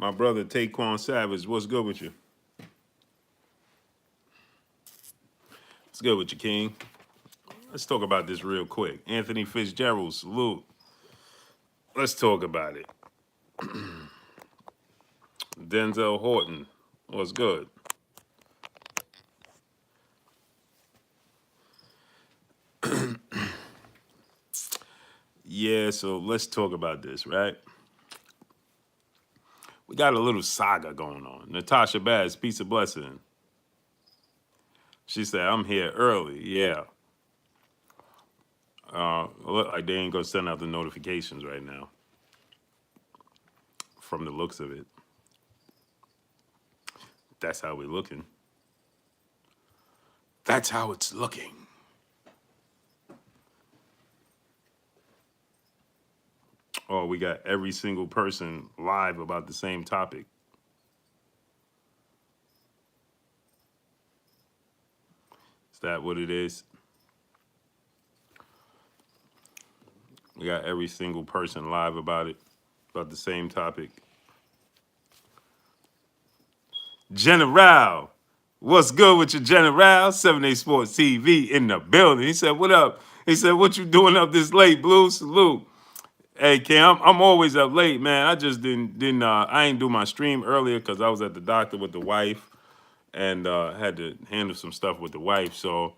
My brother Taquan Savage, what's good with you? What's good with you, King? Let's talk about this real quick. Anthony Fitzgerald, salute. Let's talk about it. Denzel Horton, what's good? Yeah, so let's talk about this, right? We got a little saga going on. Natasha Bass, peace of blessing. She said, I'm here early. Yeah. Look like they ain't gonna send out the notifications right now from the looks of it. That's how we're looking. That's how it's looking. Oh, we got every single person live about the same topic. Is that what it is? We got every single person live about it, about the same topic. General, what's good with your General? 7A Sports TV in the building. He said, what up? He said, what you doing up this late, Blue? Salute. Hey, Cam, I'm always up late, man. I just didn't I ain't do my stream earlier because I was at the doctor with the wife and had to handle some stuff with the wife. So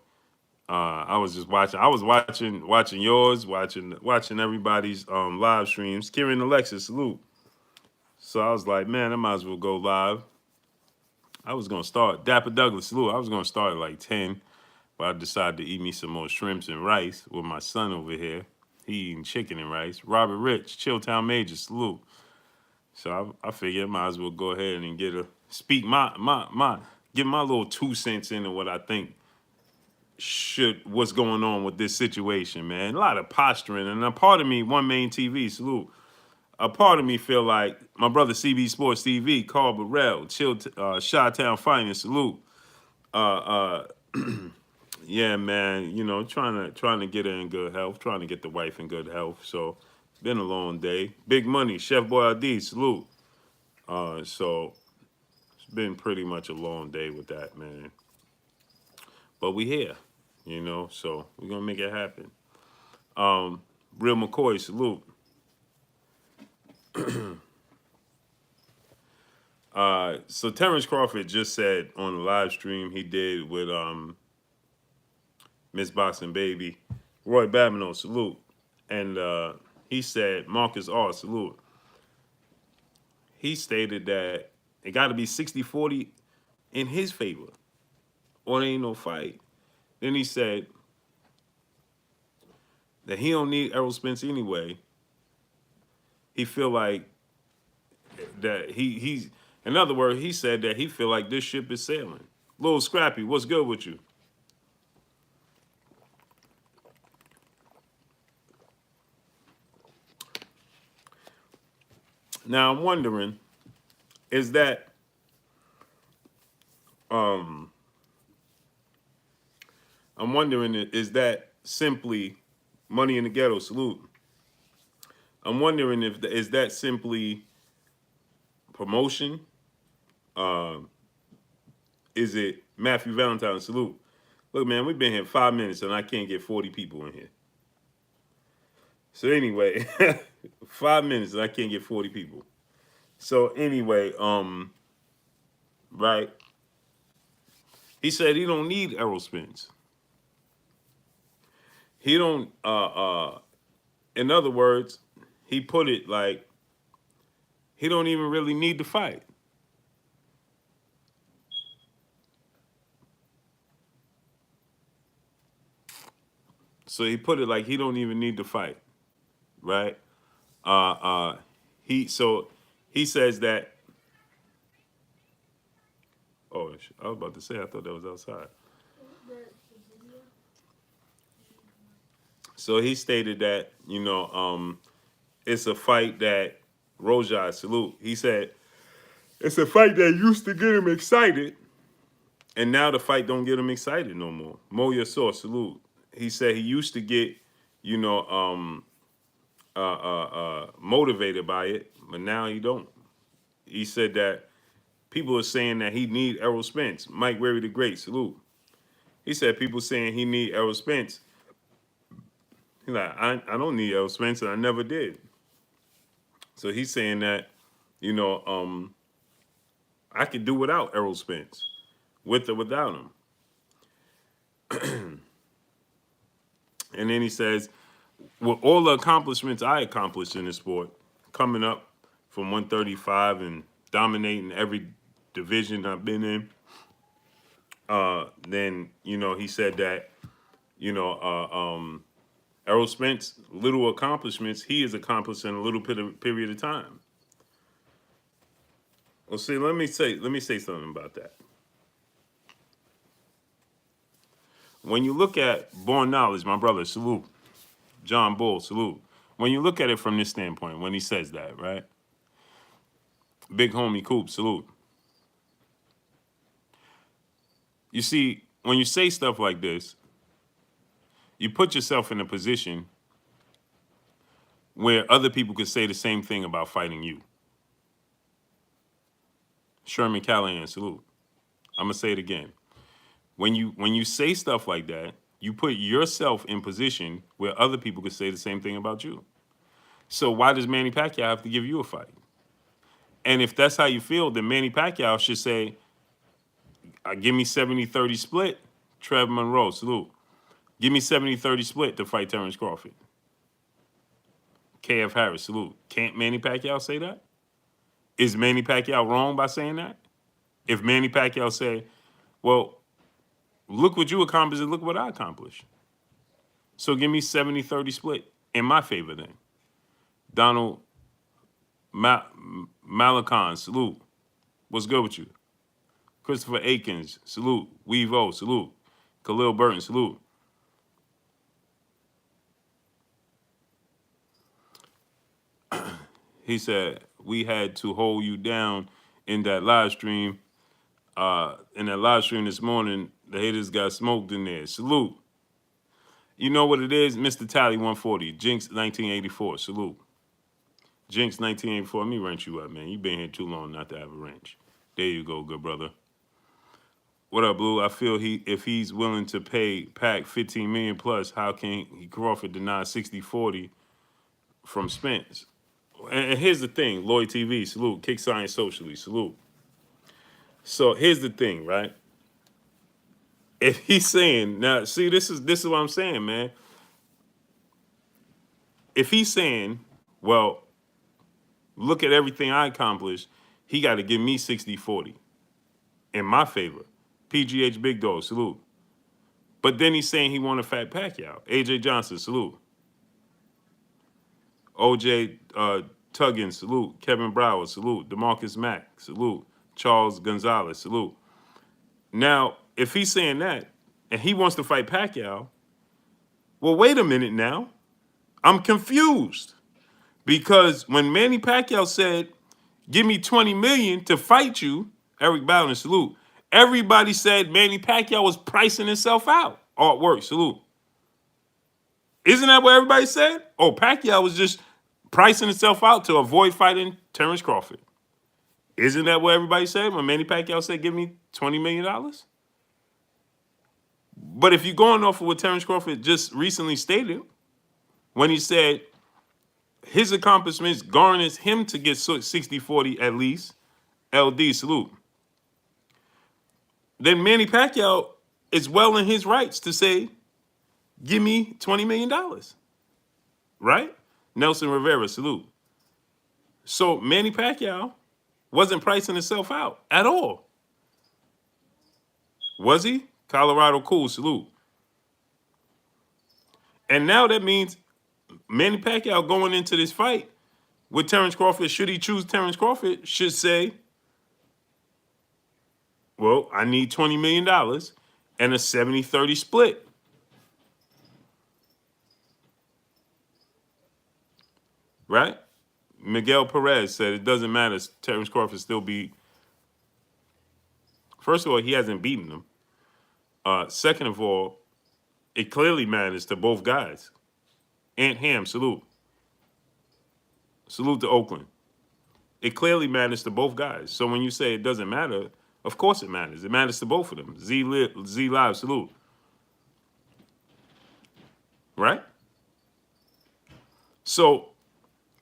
I was just watching. I was watching yours, watching everybody's live streams. Kieran Alexis, salute. So I was like, man, I might as well go live. I was gonna start. Dapper Douglas, salute. I was gonna start at like 10, but I decided to eat me some more shrimps and rice with my son over here. He eating chicken and rice. Robert Rich, Chilltown Major, salute. So I figured I might as well go ahead and speak give my little 2 cents into what I think what's going on with this situation, man. A lot of posturing, and a part of me, One Main TV, salute. A part of me feel like my brother CB Sports TV, Carl Burrell, Chi-Town Finest, salute. Uh, yeah, man. You know, trying to get her in good health, trying to get the wife in good health. So, been a long day. Big Money, Chef Boyardee, salute. So it's been pretty much a long day with that, man. But we here, so we're gonna make it happen. Real McCoy, salute. So Terence Crawford just said on the live stream he did with Miss Boxing Baby, Roy Babineau, salute. And he said, Marcus R, salute. He stated that it got to be 60-40 in his favor, or there ain't no fight. Then he said that he don't need Errol Spence anyway. He feel like that he's in other words, he said that he feel like this ship is sailing. Little Scrappy, what's good with you? Now I'm wondering, is that is that simply Money in the Ghetto, salute? I'm wondering if is that simply promotion? Is it Matthew Valentine, salute? Look, man, we've been here 5 minutes and I can't get 40 people in here. So anyway, 5 minutes and I can't get 40 people. So anyway, right? He said he don't need Errol Spence. He don't. In other words, he put it like he don't even really need to fight. So he put it like he don't even need to fight, right? He says that. Oh, I was about to say I thought that was outside. So he stated that it's a fight that Rojai, salute. He said it's a fight that used to get him excited, and now the fight don't get him excited no more. Moya Source, salute. He said he used to get, you know, motivated by it, but now he don't. he said that people are saying that he need Errol Spence. Mike Weary the Great, salute. He said people saying he need Errol Spence. He's like, I don't need Errol Spence, and I never did. So he's saying that, you know, I could do without Errol Spence, with or without him. And then he says, with all the accomplishments I accomplished in the sport, coming up from 135 and dominating every division I've been in, then, you know, he said that, you know, Errol Spence, little accomplishments he has accomplished in a little period of time. Well, see, let me say something about that. When you look at Born Knowledge, my brother, salute. John Bull, salute. When you look at it from this standpoint, when he says that, right? Big homie Coop, salute. You see, when you say stuff like this, you put yourself in a position where other people could say the same thing about fighting you. Sherman Callahan, salute. I'm gonna say it again. When you say stuff like that, you put yourself in position where other people could say the same thing about you. So why does Manny Pacquiao have to give you a fight? And if that's how you feel, then Manny Pacquiao should say, give me 70-30 split, Trev Monroe, salute. Give me 70-30 split to fight Terence Crawford. KF Harris, salute. Can't Manny Pacquiao say that? Is Manny Pacquiao wrong by saying that? If Manny Pacquiao say, well, look what you accomplished and look what I accomplished. So give me 70-30 split in my favor then. Donald Malakan, salute. What's good with you? Christopher Akins, salute. Weevo, salute. Khalil Burton, salute. He said, we had to hold you down in that live stream. In that live stream this morning, the haters got smoked in there. Salute. You know what it is? Mr. Tally 140, Jinx 1984, salute. Jinx 1984, let me wrench you up, man. You been here too long not to have a wrench. There you go, good brother. What up, Blue? I feel if he's willing to pay Pac 15 million plus, how can Crawford deny 60-40 from Spence? And here's the thing, Lloyd TV, salute. Kick Science Socially, salute. So here's the thing, right? If he's saying, now see, this is what I'm saying, man. If he's saying, well, look at everything I accomplished, he got to give me 60-40 in my favor. PGH Big Dog, salute. But then he's saying he want a fat Pacquiao. AJ Johnson, salute. OJ Tuggin, salute. Kevin Brower, salute. DeMarcus Mack, salute. Charles Gonzalez, salute. Now, if he's saying that and he wants to fight Pacquiao, well, wait a minute now. I'm confused. Because when Manny Pacquiao said, give me 20 million to fight you, Eric Bowden, salute. Everybody said Manny Pacquiao was pricing himself out. Artwork, salute. Isn't that what everybody said? Oh, Pacquiao was just pricing himself out to avoid fighting Terence Crawford. Isn't that what everybody said when Manny Pacquiao said, give me $20 million? But if you're going off of what Terence Crawford just recently stated, when he said his accomplishments garners him to get 60-40 at least, LD, salute. Then Manny Pacquiao is well in his rights to say, give me $20 million. Right? Nelson Rivera, salute. So Manny Pacquiao wasn't pricing himself out at all. Was he? Colorado cool, salute. And now that means Manny Pacquiao going into this fight with Terence Crawford, should he choose Terence Crawford, should say, well, I need $20 million and a 70-30 split. Right? Miguel Perez said it doesn't matter. Terence Crawford still beat. First of all, he hasn't beaten him. Second of all, it clearly matters to both guys. Ant Ham, salute. Salute to Oakland. It clearly matters to both guys. So when you say it doesn't matter, of course it matters. It matters to both of them. Z Live, salute. Right? So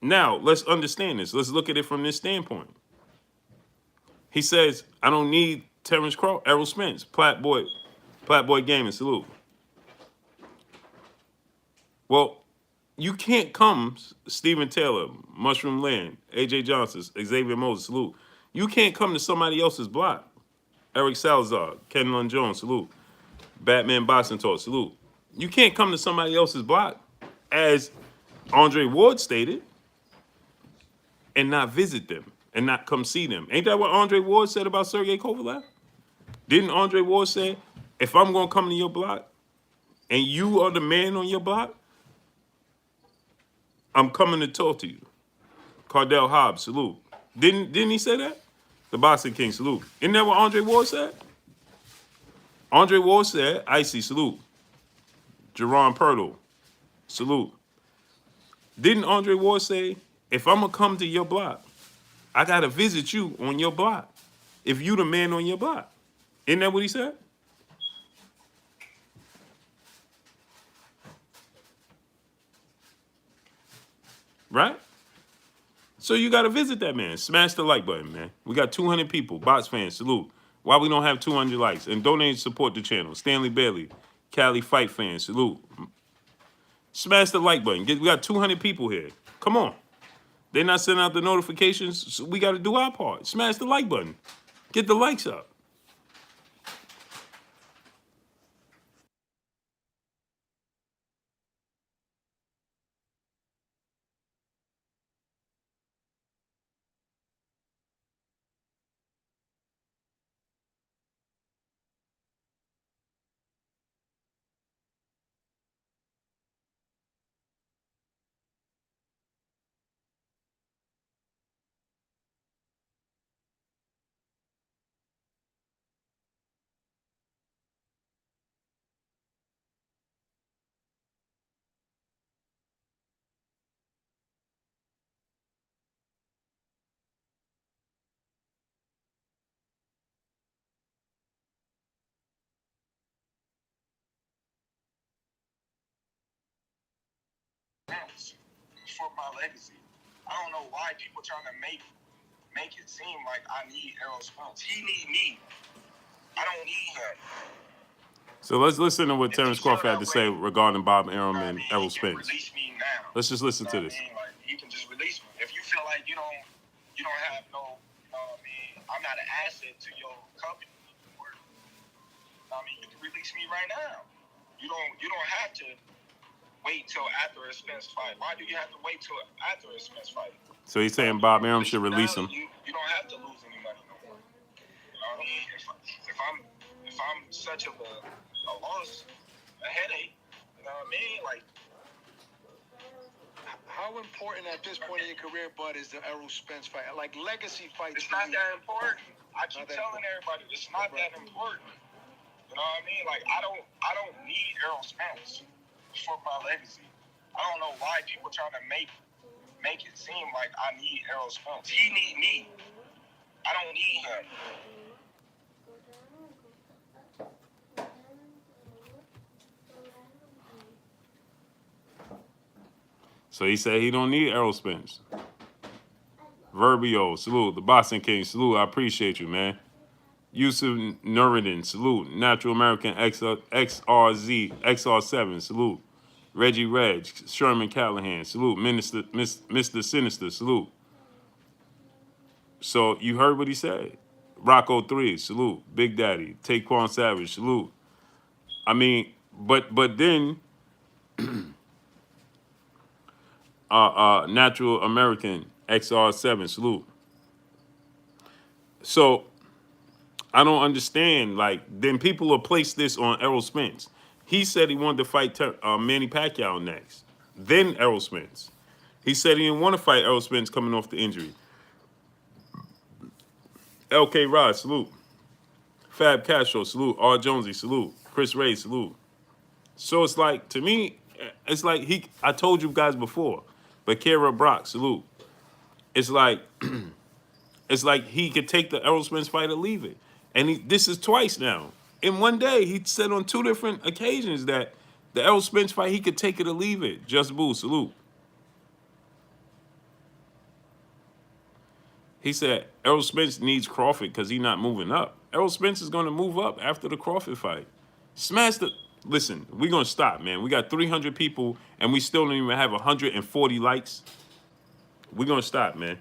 now let's understand this. Let's look at it from this standpoint. He says, I don't need Terence Crawford, Errol Spence, Platboy Gaming, salute. Well, you can't come, Stephen Taylor, Mushroom Land, AJ Johnson, Xavier Moses, salute. You can't come to somebody else's block. Eric Salazar, Ken Lund Jones, salute. Batman Boxing Talk, salute. You can't come to somebody else's block, as Andre Ward stated, and not visit them and not come see them. Ain't that what Andre Ward said about Sergey Kovalev? Didn't Andre Ward say, if I'm going to come to your block and you are the man on your block, I'm coming to talk to you. Cardell Hobbs, salute. Didn't he say that? The Boxing King, salute. Isn't that what Andre Ward said? Andre Ward said, Icy, salute. Jerron Purtle, salute. Didn't Andre Ward say, if I'm going to come to your block, I got to visit you on your block. If you the man on your block. Isn't that what he said? Right? So you got to visit that man. Smash the like button, man. We got 200 people. Box fans, salute. Why we don't have 200 likes? And donate and support the channel. Stanley Bailey, Cali Fight fans, salute. Smash the like button. We got 200 people here. Come on. They're not sending out the notifications, so we got to do our part. Smash the like button. Get the likes up. For my legacy. I don't know why people trying to make it seem like I need Errol Spence. He need me. I don't need him. So let's listen to what Terence Crawford had to say regarding Bob Arum and Errol Spence. Release me now. Let's just listen to this. Like, you can just release me. If you feel like you don't have no, I'm not an asset to your company anymore. You can release me right now. You don't have to wait till after a Spence fight. Why do you have to wait till after a Spence fight? So he's saying Bob Arum should release him. You don't have to lose any money no more. You know what I mean? If I'm such of a loss, a headache, you know what I mean? Like, how important at this point in your career, Bud, is the Errol Spence fight? Like legacy fights. It's not that important. I keep telling everybody it's not that important. You know what I mean? Like, I don't need Errol Spence for my legacy. I don't know why people trying to make it seem like I need Errol Spence. He need me. I don't need him. So he said he don't need Errol Spence. Verbio, salute. The Boxing King, salute. I appreciate you, man. Yusuf Nuruddin, salute. Natural American XRZ, XR7, salute. Reggie Reg, Sherman Callahan, salute. Mr. Sinister, salute. So you heard what he said. Rocco 3, salute. Big Daddy, Taquan Savage, salute. I mean, but then Natural American XR7, salute. So I don't understand. Like, then people will place this on Errol Spence. He said he wanted to fight Manny Pacquiao next, then Errol Spence. He said he didn't want to fight Errol Spence coming off the injury. LK Rod, salute. Fab Castro, salute. R. Jonesy, salute. Chris Ray, salute. So it's like, to me, it's like I told you guys before, but Kara Brock, salute. It's like It's like he could take the Errol Spence fight or leave it. And this is twice now. In one day, he said on 2 different occasions that the Errol Spence fight, he could take it or leave it. Just Boo, salute. He said Errol Spence needs Crawford because he's not moving up. Errol Spence is going to move up after the Crawford fight. Smash the... Listen, we're going to stop, man. We got 300 people, and we still don't even have 140 likes. We're going to stop, man.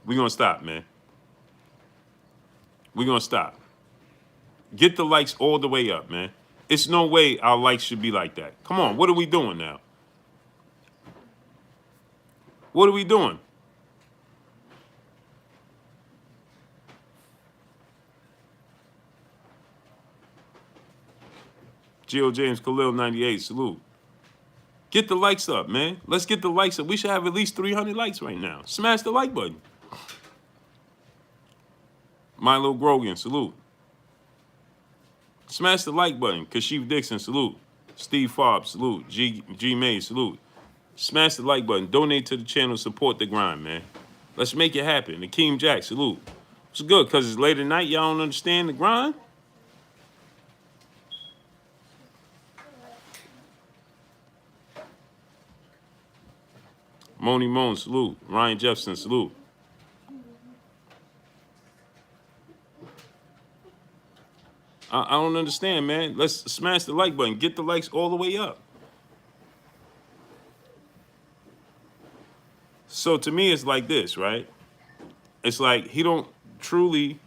We're going to stop, man. We're going to stop. Get the likes all the way up, man. It's no way our likes should be like that. Come on, what are we doing now? What are we doing? Geo James Khalil 98, salute. Get the likes up, man. Let's get the likes up. We should have at least 300 likes right now. Smash the like button. Milo Grogan, salute. Smash the like button. Kashif Dixon, salute. Steve Fobbs, salute. G May, salute. Smash the like button. Donate to the channel. Support the grind, man. Let's make it happen. Akeem Jack, salute. It's good because it's late at night. Y'all don't understand the grind? Moni Moan, salute. Ryan Jefferson, salute. I don't understand, man. Let's smash the like button. Get the likes all the way up. So to me, it's like this, right? It's like he don't truly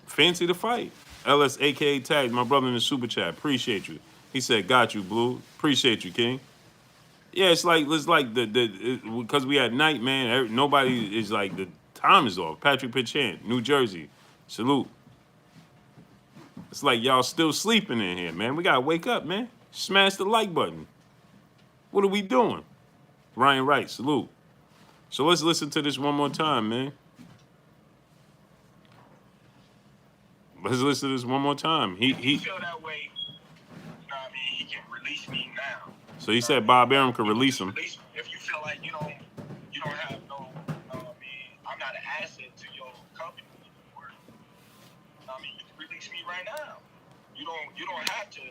fancy the fight. LS aka Tags, my brother in the super chat. Appreciate you. He said, "Got you, Blue. Appreciate you, King." Yeah, it's like because we at night, man. Nobody is like the time is off. Patrick Pichant, New Jersey, salute. It's like y'all still sleeping in here, man. We gotta wake up, man. Smash the like button. What are we doing? Ryan Wright, salute. So let's listen to this one more time, man. Let's listen to this one more time. He feel that way. You know what I mean? He can release me now. So he said Bob Arum could release him. If you feel like you don't have no, I mean, I'm not an asset to your company anymore. I mean, you can release me right now. You don't have to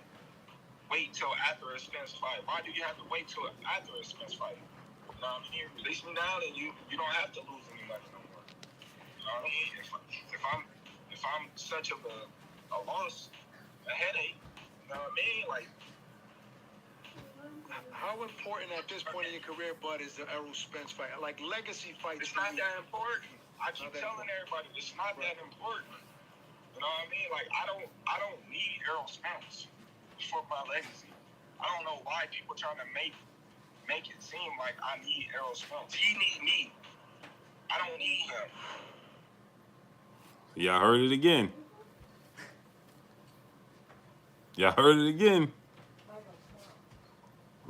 wait till after a Spence fight. Why do you have to wait till after a Spence fight? You know what I mean? Release me now, and you don't have to lose any money no more. You know what I mean? If I'm such of a loss, a headache, you know what I mean? Like. How important at this point in your career, Bud, is the Errol Spence fight? Like legacy fights. It's not that important. I keep telling everybody it's not that important. You know what I mean? Like I don't need Errol Spence for my legacy. I don't know why people trying to make it seem like I need Errol Spence. He need me. I don't need him. Y'all heard it again. Y'all heard it again.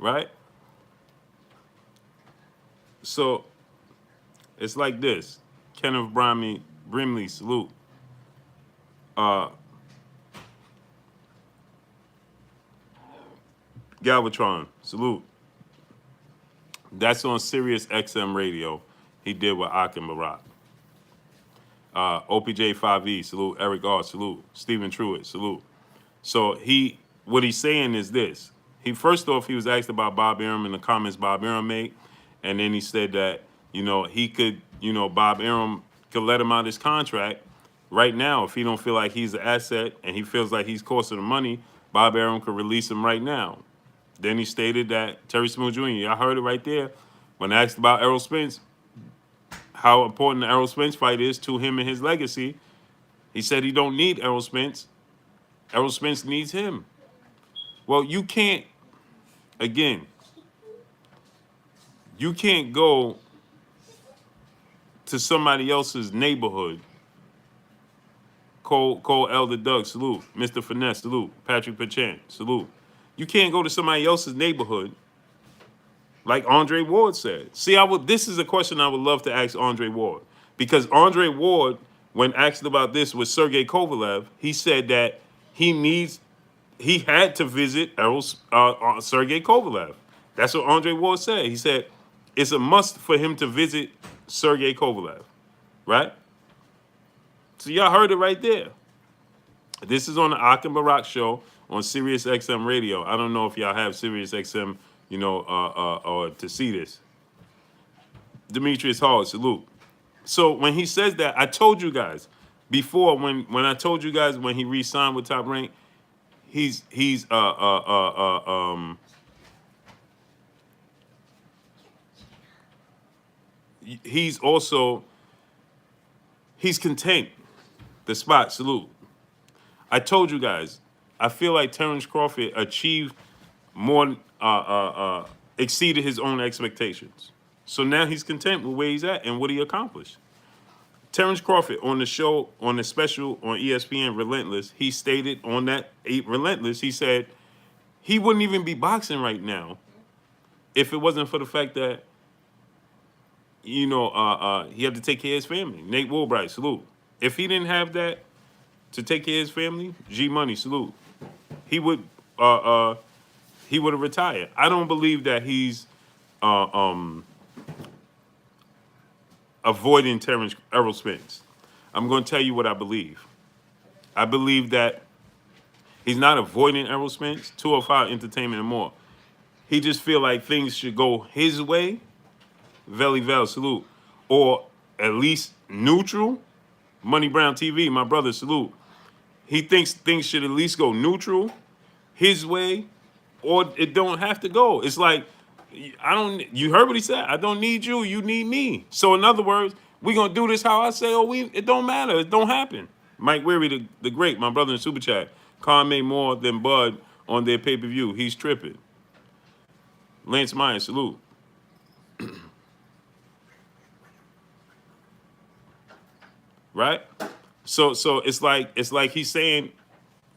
Right? So it's like this. Kenneth Brimley, salute. Galvatron, salute. That's on Sirius XM radio. He did with Akim Barak. OPJ5E, salute. Eric R, salute. Stephen Truitt, salute. So what he's saying is this. First off, he was asked about Bob Arum and the comments Bob Arum made, and then he said that, he could, Bob Arum could let him out his contract right now if he don't feel like he's an asset and he feels like he's costing him money. Bob Arum could release him right now. Then he stated that Terry Smooth Jr., y'all heard it right there, when asked about Errol Spence, how important the Errol Spence fight is to him and his legacy, he said he don't need Errol Spence. Errol Spence needs him. Well, you can't go to somebody else's neighborhood. Cole Elder Doug, salute. Mr. Finesse, salute. Patrick Pichant, salute. You can't go to somebody else's neighborhood like Andre Ward said. See, this is a question I would love to ask Andre Ward. Because Andre Ward, when asked about this with Sergey Kovalev, he said that he had to visit Sergey Kovalev. That's what Andre Ward said. He said it's a must for him to visit Sergey Kovalev. right? So y'all heard it right there. This is on the Akim Barak show on Sirius XM radio. I don't know if y'all have Sirius XM, or to see this. Demetrius Hall, salute. So when he says that, I told you guys before when I told you guys when he re-signed with Top Rank, he's he's also he's content. The spot, salute. I told you guys, I feel like Terence Crawford achieved more, exceeded his own expectations. So now he's content with where he's at and what he accomplished. Terence Crawford on the show, on the special on ESPN, Relentless, he stated on that Relentless, he said he wouldn't even be boxing right now if it wasn't for the fact that, he had to take care of his family. Nate Woolbright, salute. If he didn't have that to take care of his family, G Money, salute. He would have retired. I don't believe that he's avoiding Errol Spence. I'm going to tell you what I believe. I believe that he's not avoiding Errol Spence, 205 Entertainment and more. He just feel like things should go his way, Veli Vel, salute, or at least neutral. Money Brown TV, my brother, salute. He thinks things should at least go neutral, his way, or it don't have to go. It's like, you heard what he said. I don't need you, you need me. So in other words, we gonna do this how I say, it don't matter, it don't happen. Mike Weary, the great, my brother in Super Chat. Khan made more than Bud on their pay-per-view. He's tripping. Lance Myers, salute. Right? So it's like he's saying,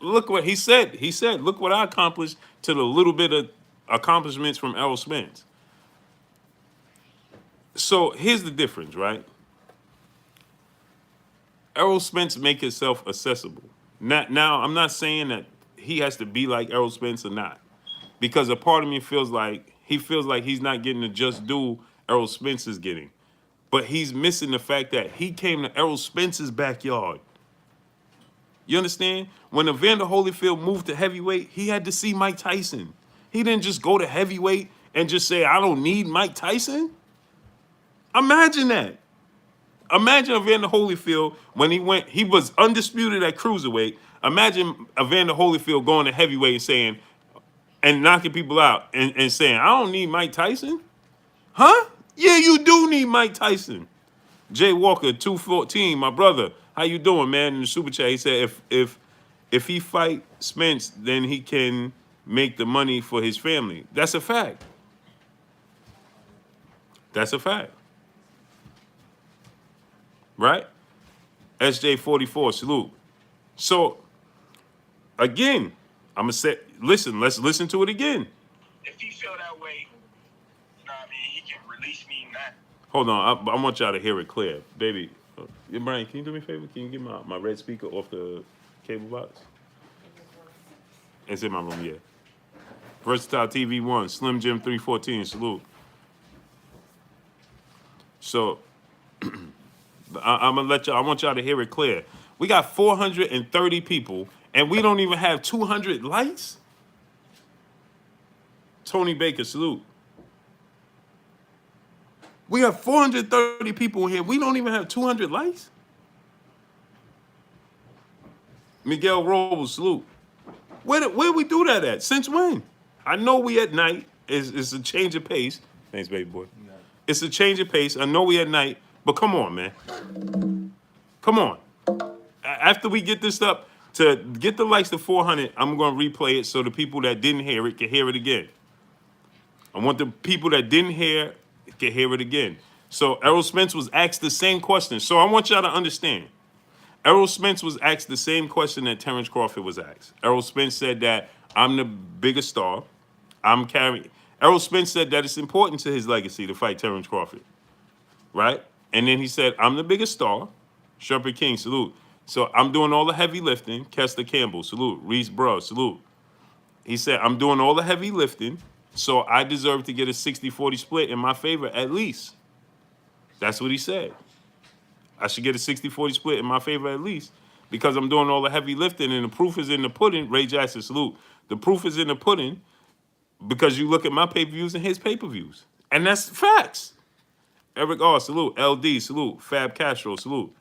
look what he said. He said, look what I accomplished to the little bit of accomplishments from Errol Spence. So here's the difference, right? Errol Spence make himself accessible. Now I'm not saying that he has to be like Errol Spence or not, because a part of me feels like he's not getting the just due Errol Spence is getting. But he's missing the fact that he came to Errol Spence's backyard. You understand? When Evander Holyfield moved to heavyweight, he had to see Mike Tyson. He didn't just go to heavyweight and just say, I don't need Mike Tyson. Imagine that. Imagine Evander Holyfield when he was undisputed at cruiserweight. Imagine Evander Holyfield going to heavyweight and knocking people out and saying, I don't need Mike Tyson. Huh? Yeah, you do need Mike Tyson. Jay Walker, 214, my brother. How you doing, man? In the super chat, he said if he fight Spence, then he can make the money for his family. That's a fact. That's a fact. Right? SJ44, salute. So, again, I'm going to say, let's listen to it again. If he feel that way, you know what I mean, he can release me now. Hold on, I want y'all to hear it clear. Baby, Brian, can you do me a favor? Can you get my red speaker off the cable box? It's in my room, yeah. Versatile TV 1, Slim Jim 314, salute. So, I'm going to let y'all, I want y'all to hear it clear. We got 430 people, and we don't even have 200 likes? Tony Baker, salute. We have 430 people in here. We don't even have 200 likes? Miguel Robles, salute. Where we do that at? Since when? I know we at night. It's a change of pace. Thanks, baby boy. No. It's a change of pace. I know we at night, but come on, man. Come on. After we get this up, to get the likes to 400, I'm going to replay it so the people that didn't hear it can hear it again. I want the people that didn't hear can hear it again. So Errol Spence was asked the same question. So I want y'all to understand. Errol Spence was asked the same question that Terence Crawford was asked. Errol Spence said that I'm the biggest star. I'm carrying. Errol Spence said that it's important to his legacy to fight Terence Crawford. Right? And then he said, I'm the biggest star. Shepherd King, salute. So I'm doing all the heavy lifting. Kester Campbell, salute. Reese Bro, salute. He said, I'm doing all the heavy lifting, so I deserve to get a 60-40 split in my favor at least. That's what he said. I should get a 60-40 split in my favor at least because I'm doing all the heavy lifting and the proof is in the pudding. Ray Jackson, salute. The proof is in the pudding because you look at my pay-per-views and his pay-per-views. And that's facts. Eric R, salute. LD, salute. Fab Castro, salute.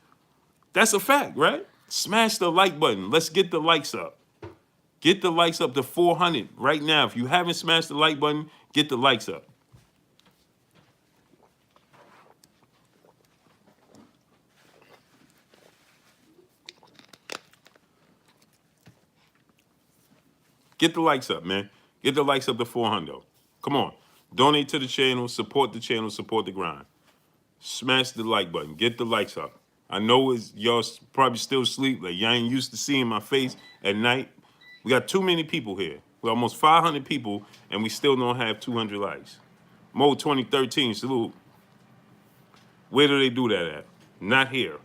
That's a fact, right? Smash the like button. Let's get the likes up. Get the likes up to 400 right now. If you haven't smashed the like button, get the likes up. Get the likes up, man. Get the likes up to 400. Come on. Donate to the channel, support the grind. Smash the like button. Get the likes up. I know y'all probably still asleep. Like y'all ain't used to seeing my face at night. We got too many people here. We're almost 500 people, and we still don't have 200 likes. Mo 2013, salute. Where do they do that at? Not here.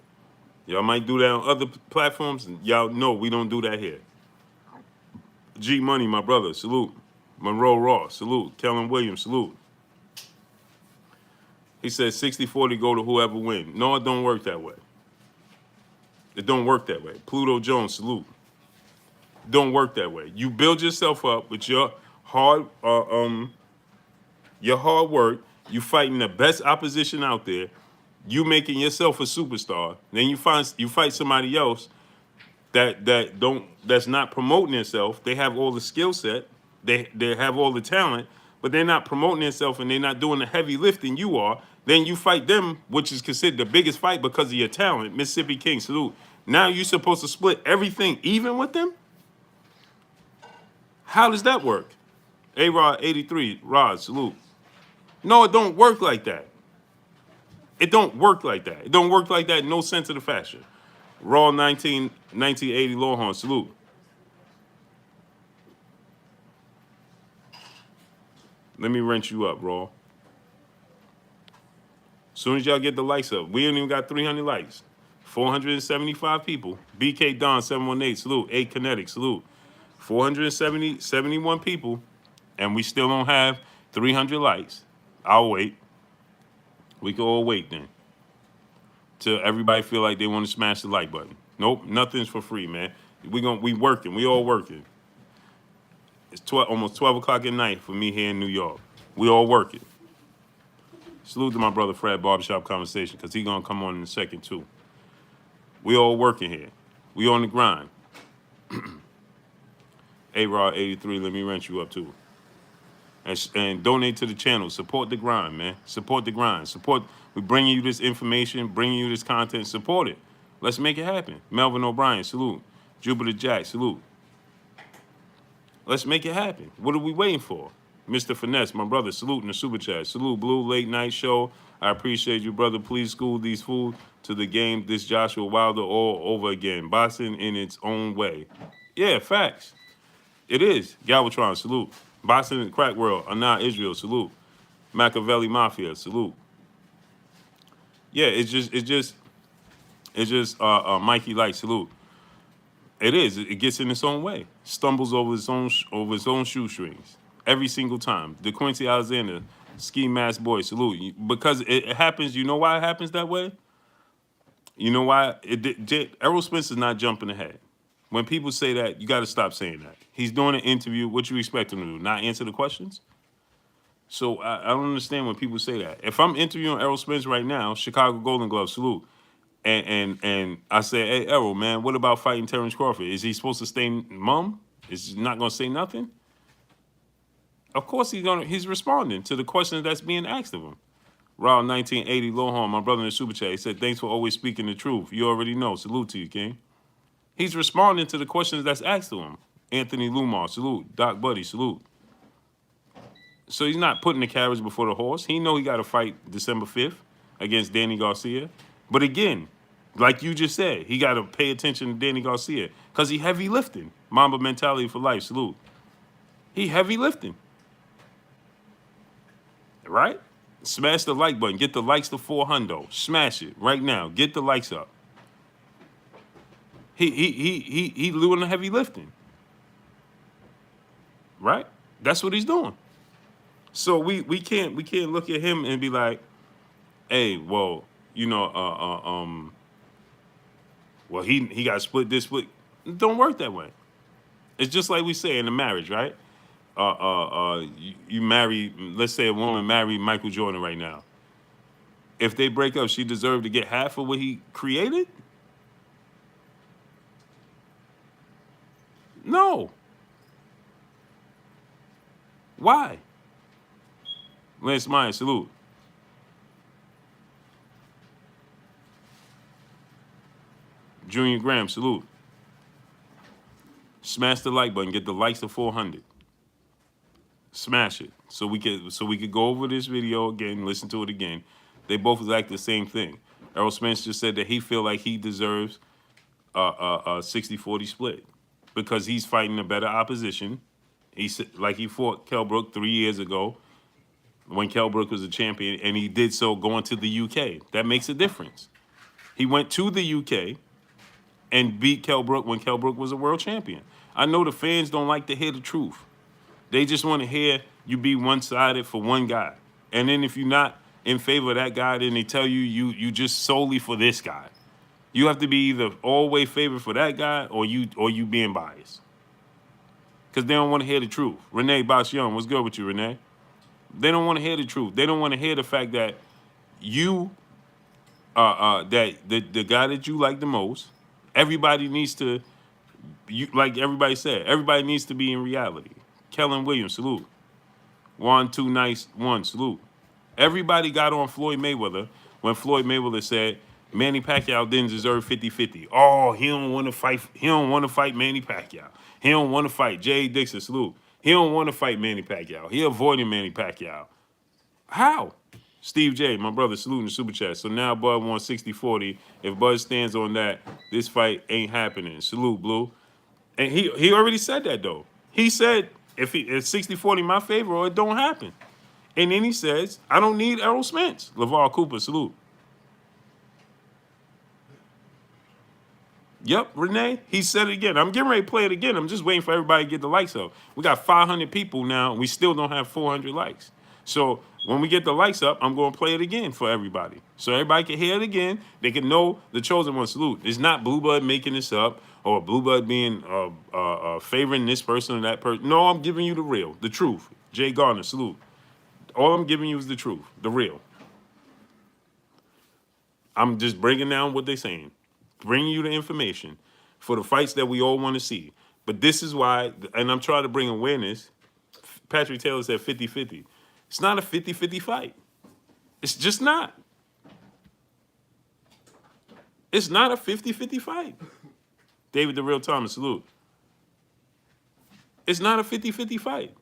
Y'all might do that on other platforms, and y'all know we don't do that here. G Money, my brother, salute. Monroe Ross, salute. Kellen Williams, salute. He said 60-40 go to whoever wins. No, it don't work that way. It don't work that way. Pluto Jones, salute. Don't work that way. You build yourself up with your hard work. You fighting the best opposition out there. You making yourself a superstar. Then you fight somebody else that's not promoting themselves. They have all the skill set. They have all the talent, but they're not promoting themselves and they're not doing the heavy lifting you are. Then you fight them, which is considered the biggest fight because of your talent. Mississippi King, salute. Now you're supposed to split everything even with them? How does that work? A-Rod 83, Rod, salute. No, it don't work like that. It don't work like that. It don't work like that in no sense of the fashion. Raw 1980 Lawhorn, salute. Let me wrench you up, Raw. As soon as y'all get the likes up, we ain't even got 300 likes. 475 people. BK Don 718, salute. A Kinetic, salute. 471 people, and we still don't have 300 likes. I'll wait. We can all wait then. Till everybody feel like they want to smash the like button. Nope, nothing's for free, man. We working. We all working. It's almost 12 o'clock at night for me here in New York. We all working. Salute to my brother Fred, Barbershop Conversation, because he going to come on in a second, too. We all working here. We on the grind. A-Rod 83, let me rent you up, too. And donate to the channel. Support the grind, man. Support the grind. We're bringing you this information, bringing you this content. Support it. Let's make it happen. Melvin O'Brien, salute. Jupiter Jack, salute. Let's make it happen. What are we waiting for? Mr. Finesse, my brother, salute in the super chat. Salute, Blue, late night show. I appreciate you, brother. Please school these fools to the game. This Joshua Wilder all over again. Boxing in its own way. Yeah, facts. It is. Galvatron, salute. Boxing in the crack world. Anna Israel, salute. Machiavelli Mafia, salute. Yeah, it's just Mikey Light, salute. It is. It gets in its own way. Stumbles over its own shoestrings every single time. The Quincy Alexander, ski mask boy, salute. Because it happens. You know why it happens that way? You know why? Errol Spence is not jumping ahead. When people say that, you got to stop saying that. He's doing an interview. What you expect him to do? Not answer the questions? So I don't understand when people say that. If I'm interviewing Errol Spence right now, Chicago Golden Glove, salute. And I say, hey, Errol, man, what about fighting Terence Crawford? Is he supposed to stay mum? Is he not going to say nothing? Of course he's responding to the questions that's being asked of him. Round 1980, Lohan, my brother in the super chat, he said, thanks for always speaking the truth. You already know. Salute to you, King. He's responding to the questions that's asked of him. Anthony Lumar, salute. Doc Buddy, salute. So he's not putting the carriage before the horse. He know he got to fight December 5th against Danny Garcia. But again, like you just said, he got to pay attention to Danny Garcia because he heavy lifting. Mamba mentality for life, salute. He heavy lifting. Right? Smash the like button. Get the likes to 400. Smash it right now. Get the likes up. He doing the heavy lifting. Right? That's what he's doing. So we can't look at him and be like, hey, well, you know, Well, he got split this split. It don't work that way. It's just like we say in a marriage, right? You marry, let's say a woman married Michael Jordan right now. If they break up, she deserved to get half of what he created? No. Why? Lance Myers, salute. Junior Graham, salute. Smash the like button. Get the likes to 400. Smash it so we could go over this video again, listen to it again. They both like the same thing. Errol Spence just said that he feel like he deserves a 60-40 split because he's fighting a better opposition. He fought Kell Brook 3 years ago when Kell Brook was a champion, and he did so going to the UK. That makes a difference. He went to the UK and beat Kell Brook when Kell Brook was a world champion. I know the fans don't like to hear the truth. They just want to hear you be one-sided for one guy. And then if you're not in favor of that guy, then they tell you just solely for this guy. You have to be either always favored for that guy or you being biased. Because they don't want to hear the truth. Renee Bosh Young, what's good with you, Renee? They don't want to hear the truth. They don't want to hear the fact that you, that the guy that you like the most, everybody needs to, like everybody said, everybody needs to be in reality. Kellen Williams, salute. 1, 2, nice, 1, salute. Everybody got on Floyd Mayweather when Floyd Mayweather said Manny Pacquiao didn't deserve 50-50. Oh, he don't want to fight. He don't want to fight Manny Pacquiao. He don't want to fight Jay Dixon, salute. He don't want to fight Manny Pacquiao. He avoiding Manny Pacquiao. How? Steve J, my brother, salute in the super chat. So now Bud wants 60-40. If Bud stands on that, this fight ain't happening. Salute, Blue. And he already said that though. He said if it's 60-40 my favor or it don't happen. And then he says, I don't need Errol Spence. LeVar Cooper, salute. Yep, Renee, he said it again. I'm getting ready to play it again. I'm just waiting for everybody to get the likes up. We got 500 people now. We still don't have 400 likes. So when we get the likes up, I'm going to play it again for everybody. So everybody can hear it again. They can know the chosen one, salute. It's not Blue Bud making this up or Blue Bud being favoring this person or that person. No, I'm giving you the real, the truth. Jay Garner, salute. All I'm giving you is the truth, the real. I'm just breaking down what they're saying, bringing you the information for the fights that we all want to see. But this is why, and I'm trying to bring awareness. Patrick Taylor said 50-50. It's not a 50-50 fight. It's just not. It's not a 50-50 fight. David the Real Thomas, salute. It's not a 50-50 fight.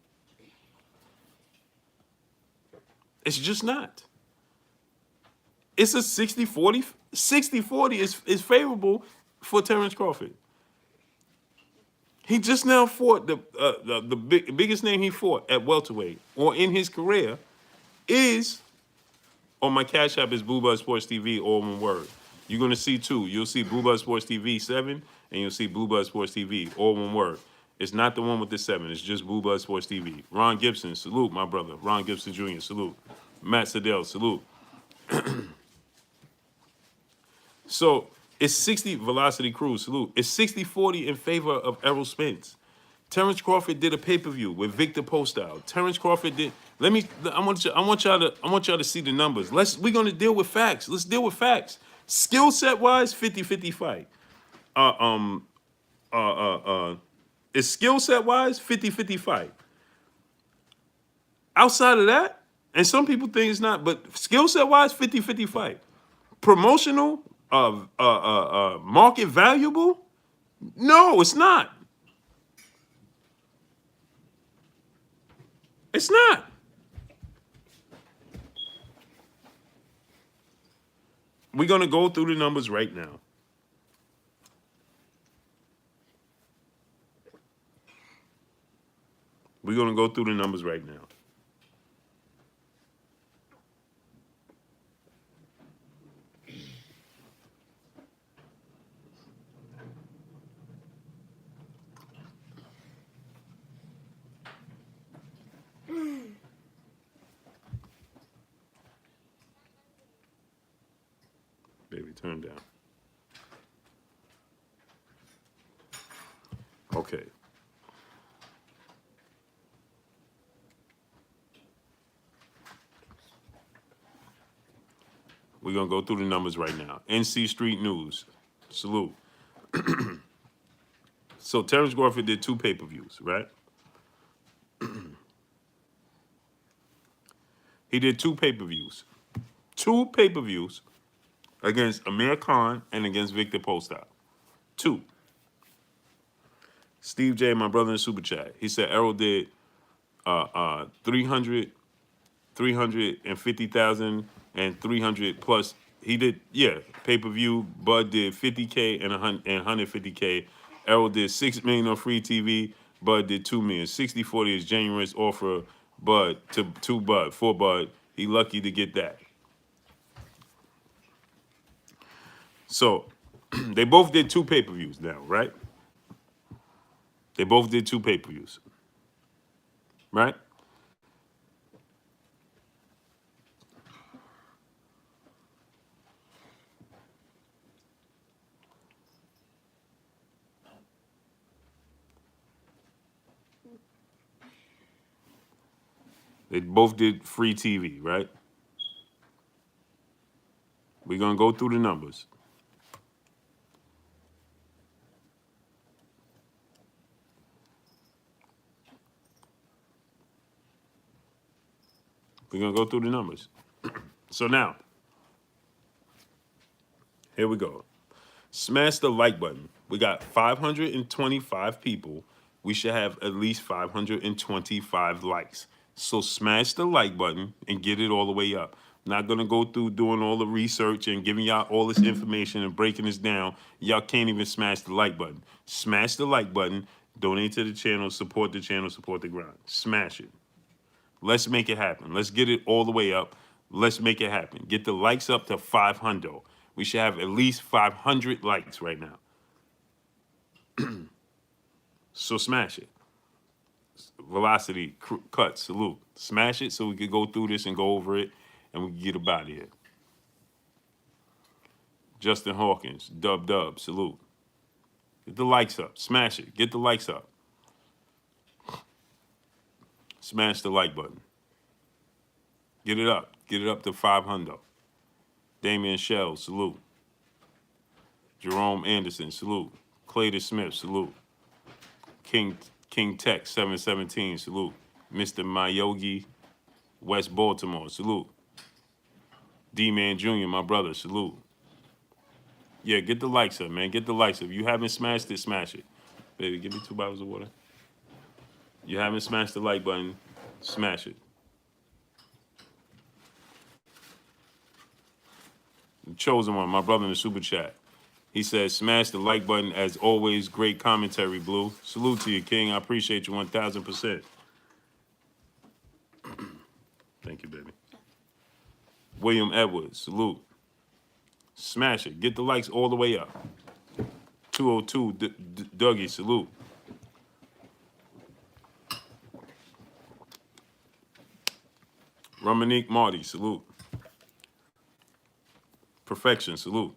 It's just not. It's a 60-40. 60-40 is favorable for Terence Crawford. He just now fought the biggest name he fought at welterweight or in his career is, on my Cash App is Blue Bud Sports TV, all one word. You're going to see two. You'll see Blue Bud Sports TV 7 and you'll see Blue Bud Sports TV, all one word. It's not the one with the 7. It's just Blue Bud Sports TV. Ron Gibson, salute, my brother. Ron Gibson Jr., salute. Matt Sedell, salute. So it's 60, Velocity Cruz, salute. It's 60-40 in favor of Errol Spence. Terence Crawford did a pay-per-view with Victor Postile. Terence Crawford did. I want y'all to see the numbers. We're gonna deal with facts. Let's deal with facts. Skill set wise, 50-50 fight. Is skill set wise, 50-50 fight. Outside of that, and some people think it's not, but skill set wise, 50-50 fight. Promotional, market valuable? No, it's not. It's not. We're going to go through the numbers right now. We're going to go through the numbers right now. Baby, turn down. Okay. We're going to go through the numbers right now. NC Street News. Salute. So Terence Crawford did 2 pay-per-views, right? He did 2 pay-per-views. 2 pay-per-views against Amir Khan and against Victor Postol. 2. Steve J, my brother in Super Chat, he said Errol did 300, 350,000 and 300 plus. He did, yeah, pay-per-view. Bud did 50K and 150K. Errol did 6 million on free TV. Bud did 2 million. 60-40 is generous offer. Bud to Bud for Bud. He lucky to get that. So they both did 2 pay-per-views now, right? They both did 2 pay-per-views, right? They both did free TV, right? We're going to go through the numbers. We're going to go through the numbers. So now, here we go. Smash the like button. We got 525 people. We should have at least 525 likes. So smash the like button and get it all the way up. Not going to go through doing all the research and giving y'all all this information and breaking this down. Y'all can't even smash the like button. Smash the like button. Donate to the channel. Support the channel. Support the grind. Smash it. Let's make it happen. Let's get it all the way up. Let's make it happen. Get the likes up to 500. We should have at least 500 likes right now. So smash it. Velocity, cut, salute. Smash it so we could go through this and go over it and we can get up out of here. Justin Hawkins, dub, salute. Get the likes up. Smash it. Get the likes up. Smash the like button. Get it up. Get it up to 500. Damian Shell, salute. Jerome Anderson, salute. Clayton Smith, salute. King Tech, 717, salute. Mr. Mayogi, West Baltimore, salute. D-Man Jr., my brother, salute. Yeah, get the likes up, man. Get the likes up. If you haven't smashed it, smash it. Baby, give me 2 bottles of water. You haven't smashed the like button, smash it. The Chosen One, my brother in the Super Chat. He says, smash the like button. As always, great commentary, Blue. Salute to you, King. I appreciate you 1,000%. Thank you, baby. William Edwards, salute. Smash it. Get the likes all the way up. 202, Dougie, salute. Romanique Marty, salute. Perfection, salute.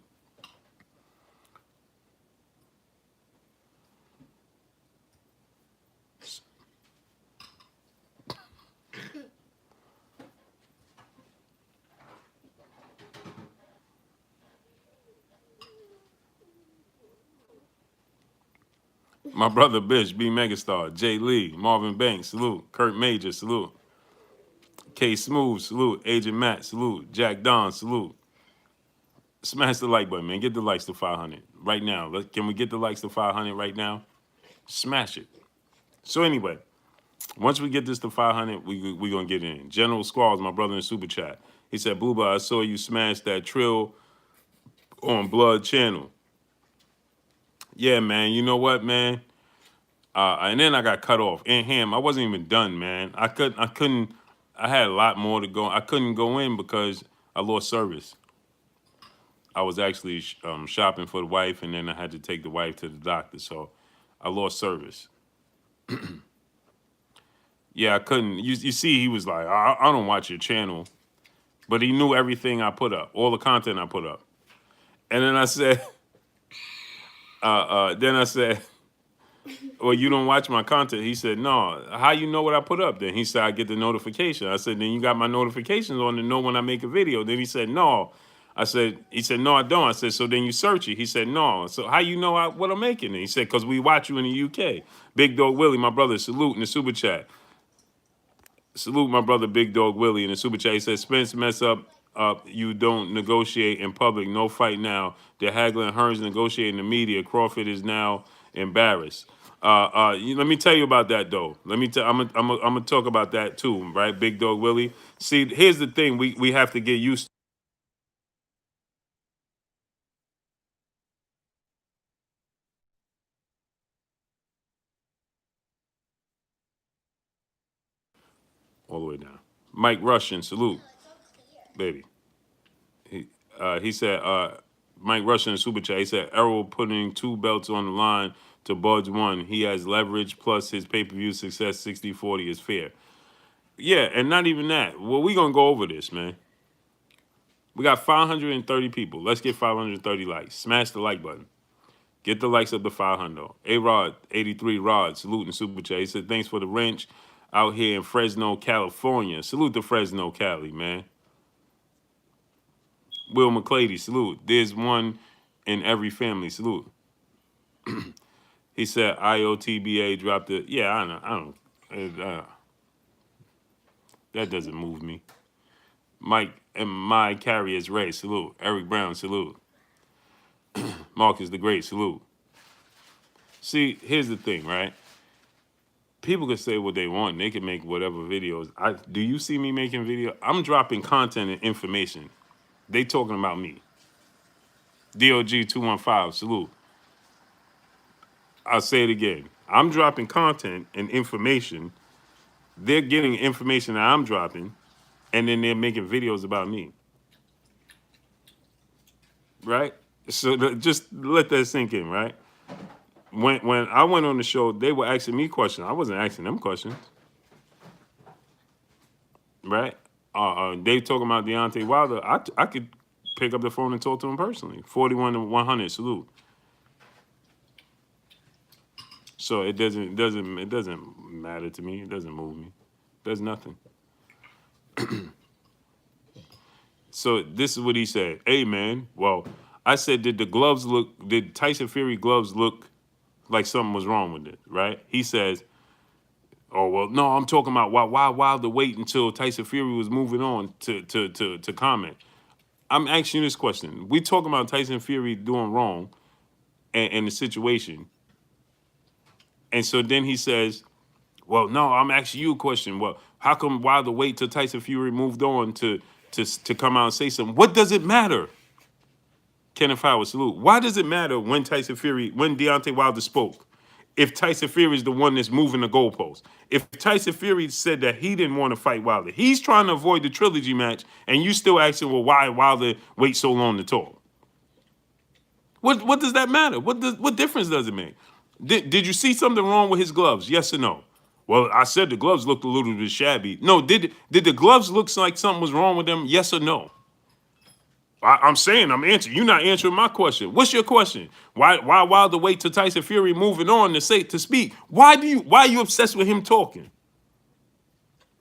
My brother Bish, B Megastar, Jay Lee, Marvin Banks, salute. Kurt Major, salute. K Smooth, salute. Agent Matt, salute. Jack Don, salute. Smash the like button, man. Get the likes to 500 right now. Can we get the likes to 500 right now? Smash it. So anyway, once we get this to 500, we going to get in. General Squalls, my brother in Super Chat. He said, Booba, I saw you smash that Trill on Blood channel. Yeah, man. You know what, man? And then I got cut off. In him, I wasn't even done, man. I couldn't. I had a lot more to go. I couldn't go in because I lost service. I was actually shopping for the wife, and then I had to take the wife to the doctor, so I lost service. Yeah, I couldn't. You see, he was like, I don't watch your channel, but he knew everything I put up, all the content I put up. And then I said, Well, you don't watch my content. He said, no. How you know what I put up? Then he said, I get the notification. I said, then you got my notifications on to know when I make a video. Then he said, no. He said, no, I don't. I said, so then you search it. He said, no. So how you know what I'm making? And he said, because we watch you in the UK. Big Dog Willie, my brother, salute in the super chat. Salute my brother Big Dog Willie in the super chat. He said, Spence mess up. You don't negotiate in public. No fight now. The Hagler and Hearns negotiate in the media. Crawford is now embarrassed. Let me tell you about that though. I'm gonna talk about that too, right? Big Dog Willie. See, here's the thing. We have to get used to all the way down. Mike Russian, salute, baby. He said, Mike Russian in Super Chat, he said, Errol putting 2 belts on the line to Bud's 1. He has leverage plus his pay-per-view success 60-40 is fair. Yeah, and not even that. Well, we going to go over this, man. We got 530 people. Let's get 530 likes. Smash the like button. Get the likes up to 500. A-Rod, 83 Rod, salute in Super Chat. He said, thanks for the wrench out here in Fresno, California. Salute to Fresno, Cali, man. Will McClady, salute. There's one in every family, salute. He said IOTBA dropped it. Yeah, I don't. That doesn't move me. Mike and my carriers Ray, salute. Eric Brown, salute. Marcus the Great, salute. See, here's the thing, right? People can say what they want. They can make whatever videos. Do you see me making video? I'm dropping content and information. They talking about me. DOG 215, salute. I'll say it again. I'm dropping content and information. They're getting information that I'm dropping, and then they're making videos about me. Right? So just let that sink in, right? When I went on the show, they were asking me questions. I wasn't asking them questions. Right? They talking about Deontay Wilder. I could pick up the phone and talk to him personally. 41 to 100, salute. So it doesn't matter to me. It doesn't move me. It does nothing. So this is what he said. Hey man, well, I said, did Tyson Fury gloves look like something was wrong with it, right? He says, oh well, no, I'm talking about why Wilder wait until Tyson Fury was moving on to comment. I'm asking you this question. We talking about Tyson Fury doing wrong and the situation. And so then he says, well, no, I'm asking you a question. Well, how come Wilder wait till Tyson Fury moved on to come out and say something? What does it matter? Kenneth Howard, salute. Why does it matter when Deontay Wilder spoke? If Tyson Fury is the one that's moving the goalposts. If Tyson Fury said that he didn't want to fight Wilder, he's trying to avoid the trilogy match, and you still asking, well, why Wilder wait so long to talk? What does that matter? What difference does it make? Did you see something wrong with his gloves? Yes or no? Well, I said the gloves looked a little bit shabby. No, did the gloves look like something was wrong with them? Yes or no? I'm saying I'm answering. You're not answering my question. What's your question? Why Wilder wait till Tyson Fury moving on to speak? Why are you obsessed with him talking?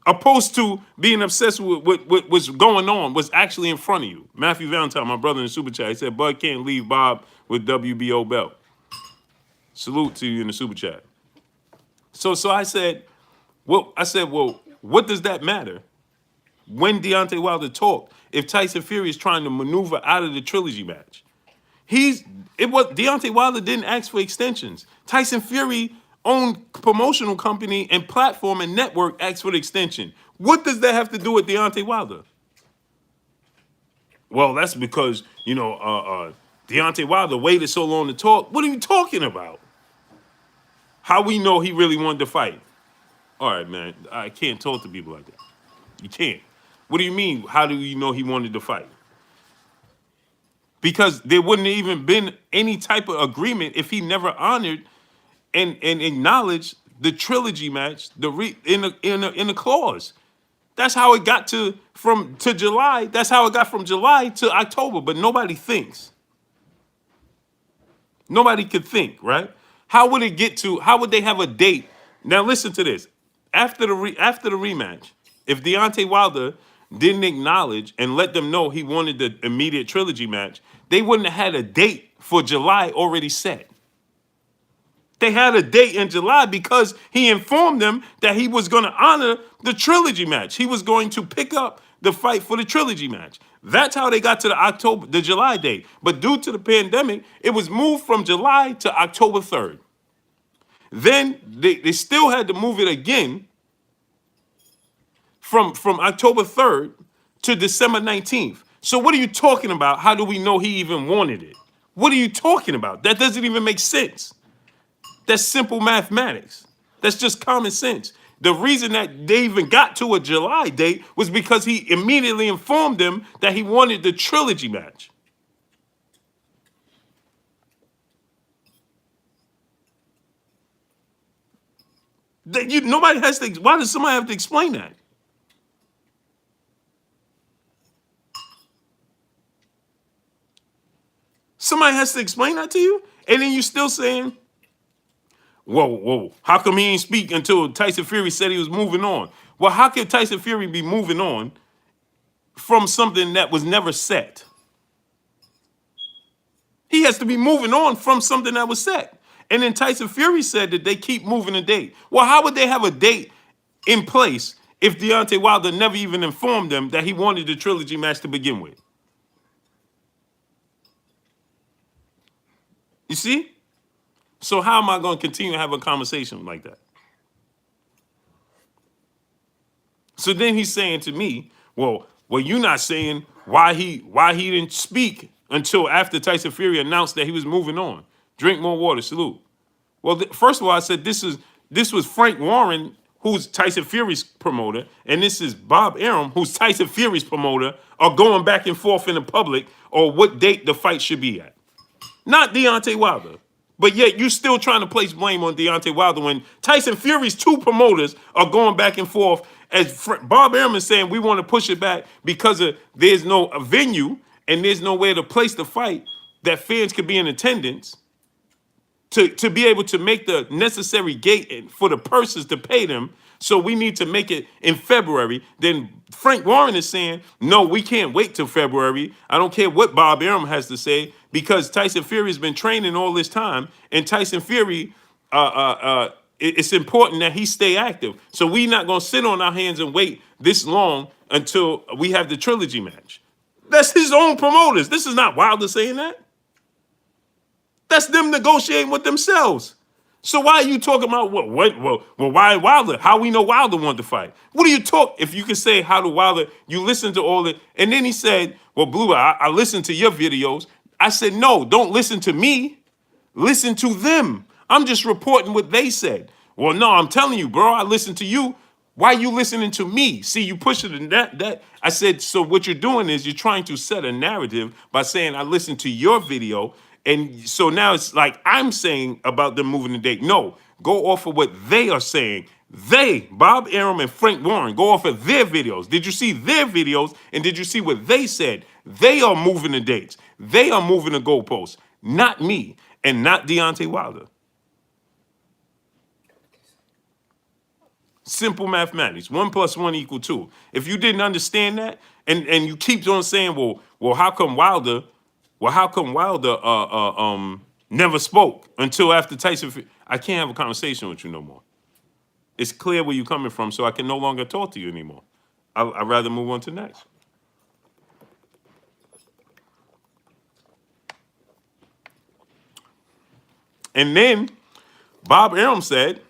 Opposed to being obsessed with what what's going on, what's actually in front of you. Matthew Valentine, my brother in the super chat, he said, Bud can't leave Bob with WBO belt. Salute to you in the super chat. So I said, well, what does that matter? When Deontay Wilder talked, if Tyson Fury is trying to maneuver out of the trilogy match, Deontay Wilder didn't ask for extensions. Tyson Fury owned promotional company and platform and network asked for the extension. What does that have to do with Deontay Wilder? Well, that's because Deontay Wilder waited so long to talk. What are you talking about? How we know he really wanted to fight? All right, man. I can't talk to people like that. You can't. What do you mean? How do you know he wanted to fight? Because there wouldn't have even been any type of agreement if he never honored and acknowledged the trilogy match in the clause. That's how it got to July. That's how it got from July to October. But nobody thinks. Nobody could think, right? How would it get to? How would they have a date? Now listen to this. After the rematch, if Deontay Wilder didn't acknowledge and let them know he wanted the immediate trilogy match, they wouldn't have had a date for July already set. They had a date in July because he informed them that he was going to honor the trilogy match. He was going to pick up the fight for the trilogy match. That's how they got to the July date. But due to the pandemic, it was moved from July to October 3rd. Then they still had to move it again from October 3rd to December 19th. So what are you talking about? How do we know he even wanted it? What are you talking about? That doesn't even make sense. That's simple mathematics. That's just common sense. The reason that they even got to a July date was because he immediately informed them that he wanted the trilogy match. Nobody has to. Why does somebody have to explain that? Somebody has to explain that to you, and then you still saying, whoa, how come he ain't speak until Tyson Fury said he was moving on? Well, how can Tyson Fury be moving on from something that was never set? He has to be moving on from something that was set. And then Tyson Fury said that they keep moving a date. Well, how would they have a date in place if Deontay Wilder never even informed them that he wanted the trilogy match to begin with? You see? So how am I going to continue to have a conversation like that? So then he's saying to me, well, you're not saying why he didn't speak until after Tyson Fury announced that he was moving on. Drink more water, salute. Well, first of all, I said this was Frank Warren, who's Tyson Fury's promoter, and this is Bob Arum, who's Tyson Fury's promoter, are going back and forth in the public or what date the fight should be at. Not Deontay Wilder. But yet you still trying to place blame on Deontay Wilder when Tyson Fury's two promoters are going back and forth. As Bob Arum is saying, we want to push it back because there's no venue and there's nowhere to place the fight that fans could be in attendance to be able to make the necessary gate for the purses to pay them. So we need to make it in February. Then Frank Warren is saying, no, we can't wait till February. I don't care what Bob Arum has to say because Tyson Fury has been training all this time. And Tyson Fury, it's important that he stay active. So we're not going to sit on our hands and wait this long until we have the trilogy match. That's his own promoters. This is not Wilder saying that. That's them negotiating with themselves. So why are you talking about why Wilder? How we know Wilder wanted to fight? What do you talk? If you can say how to Wilder, you listen to all it, and then he said, "Well, Blue, I listened to your videos." I said, "No, don't listen to me. Listen to them. I'm just reporting what they said." Well, no, I'm telling you, bro. I listened to you. Why are you listening to me? See, you push it in that. I said, so what you're doing is you're trying to set a narrative by saying I listened to your video. And so now it's like I'm saying about them moving the date. No, go off of what they are saying. They, Bob Arum and Frank Warren, go off of their videos. Did you see their videos? And did you see what they said? They are moving the dates. They are moving the goalposts. Not me and not Deontay Wilder. Simple mathematics. 1 + 1 = 2. If you didn't understand that, and you keep on saying, well, how come Wilder never spoke until after Tyson? I can't have a conversation with you no more. It's clear where you're coming from, so I can no longer talk to you anymore. I'd rather move on to next. And then Bob Arum said,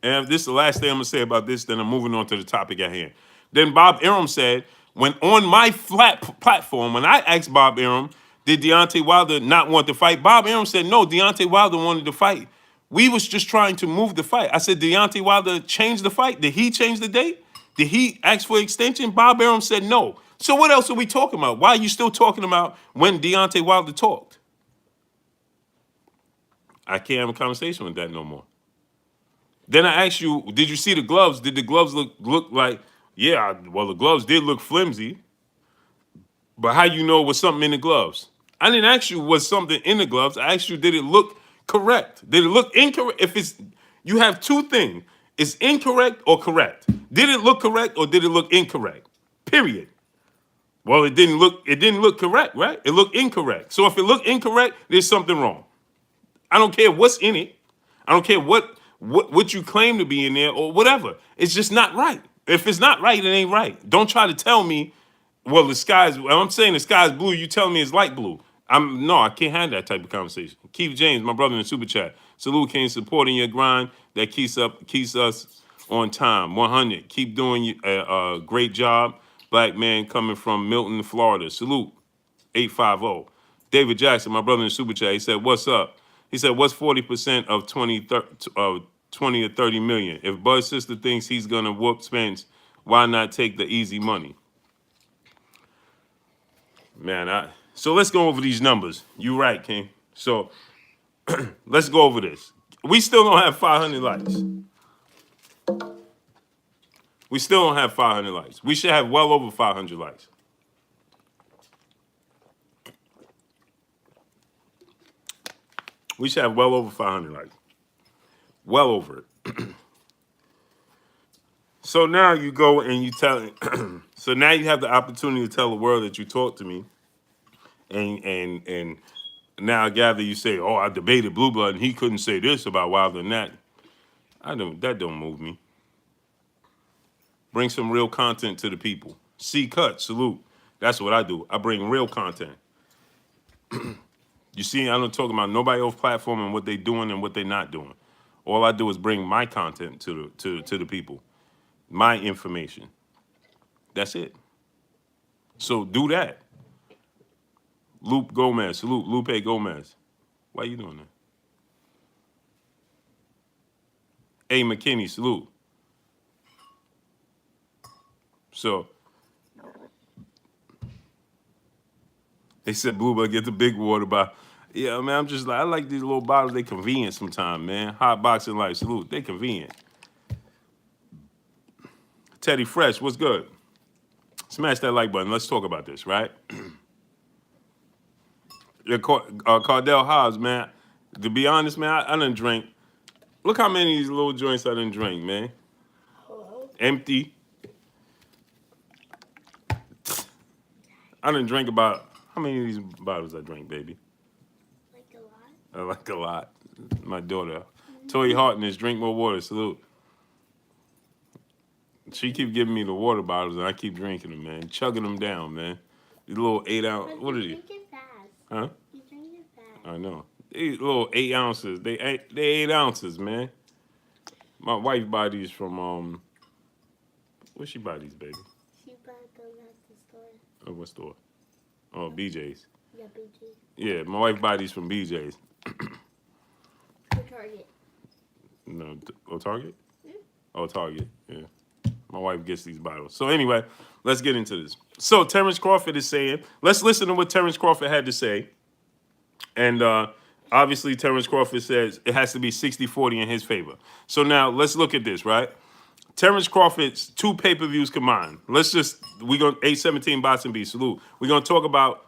and this is the last thing I'm going to say about this, then I'm moving on to the topic at hand. Then Bob Arum said, when on my platform, when I asked Bob Arum, did Deontay Wilder not want to fight? Bob Arum said, no, Deontay Wilder wanted to fight. We was just trying to move the fight. I said, Deontay Wilder changed the fight? Did he change the date? Did he ask for extension? Bob Arum said no. So what else are we talking about? Why are you still talking about when Deontay Wilder talked? I can't have a conversation with that no more. Then I asked you, did you see the gloves? Did the gloves look like, yeah, well, the gloves did look flimsy. But how you know it was something in the gloves? I didn't ask you was something in the gloves. I asked you, did it look Correct. Did it look incorrect? If it's you have two things. It's incorrect or correct. Did it look correct or did it look incorrect? Period. Well, it didn't look correct, right? It looked incorrect. So if it looked incorrect, there's something wrong. I don't care what's in it. I don't care what you claim to be in there or whatever. It's just not right. If it's not right, it ain't right. Don't try to tell me, well, I'm saying the sky's blue, you telling me it's light blue. No, I can't have that type of conversation. Keith James, my brother in the super chat. Salute, King, supporting your grind that keeps us on time. 100. Keep doing a great job. Black man coming from Milton, Florida. Salute. 850. David Jackson, my brother in the super chat, he said, what's up? He said, what's 40% of 20 or 30 million? If Bud's sister thinks he's going to whoop Spence, why not take the easy money? Man, so let's go over these numbers. You right, King. So let's go over this. We still don't have 500 likes. We still don't have 500 likes. We should have well over 500 likes. We should have well over 500 likes. Well over it. So now you go and you tell so now you have the opportunity to tell the world that you talked to me. And now I gather you say, oh, I debated Blue Blood and he couldn't say this about Wilder and that. That don't move me. Bring some real content to the people. C cut, salute. That's what I do. I bring real content. You see, I don't talk about nobody else's platform and what they doing and what they not doing. All I do is bring my content to the people, my information. That's it. So do that. Lupe Gomez, salute. Lupe Gomez. Why you doing that? A. McKinney, salute. So they said, Bluebird, get the big water bottle. Yeah, man, I'm just like, I like these little bottles. They convenient sometimes, man. Hot boxing life, salute. They convenient. Teddy Fresh, what's good? Smash that like button. Let's talk about this, right? Cardell Hobbs, man. To be honest, man, I done drink. Look how many of these little joints I done drink, man. Empty. I done drink about, how many of these bottles I drink, baby? Like a lot? I like a lot. My daughter. Toy Hartness, drink more water, salute. She keep giving me the water bottles and I keep drinking them, man. Chugging them down, man. These little 8 ounce, But what are you these? drink it fast. Huh? You drink it fast. I know. These little 8 ounces. They 8 ounces, man. My wife buy these from where she buy these, baby? She bought them at the store. Oh, what store? Oh, BJ's. Yeah, BG. Yeah, my wife buy these from BJ's. Or Target. No, Target? Hmm? Oh, Target. Yeah. My wife gets these bottles. So anyway, let's get into this. So Terence Crawford is saying, let's listen to what Terence Crawford had to say. And obviously Terence Crawford says it has to be 60-40 in his favor. So now let's look at this, right? Terence Crawford's 2 pay-per-views combined. We're going 817 boxing beat, salute. We're going to talk about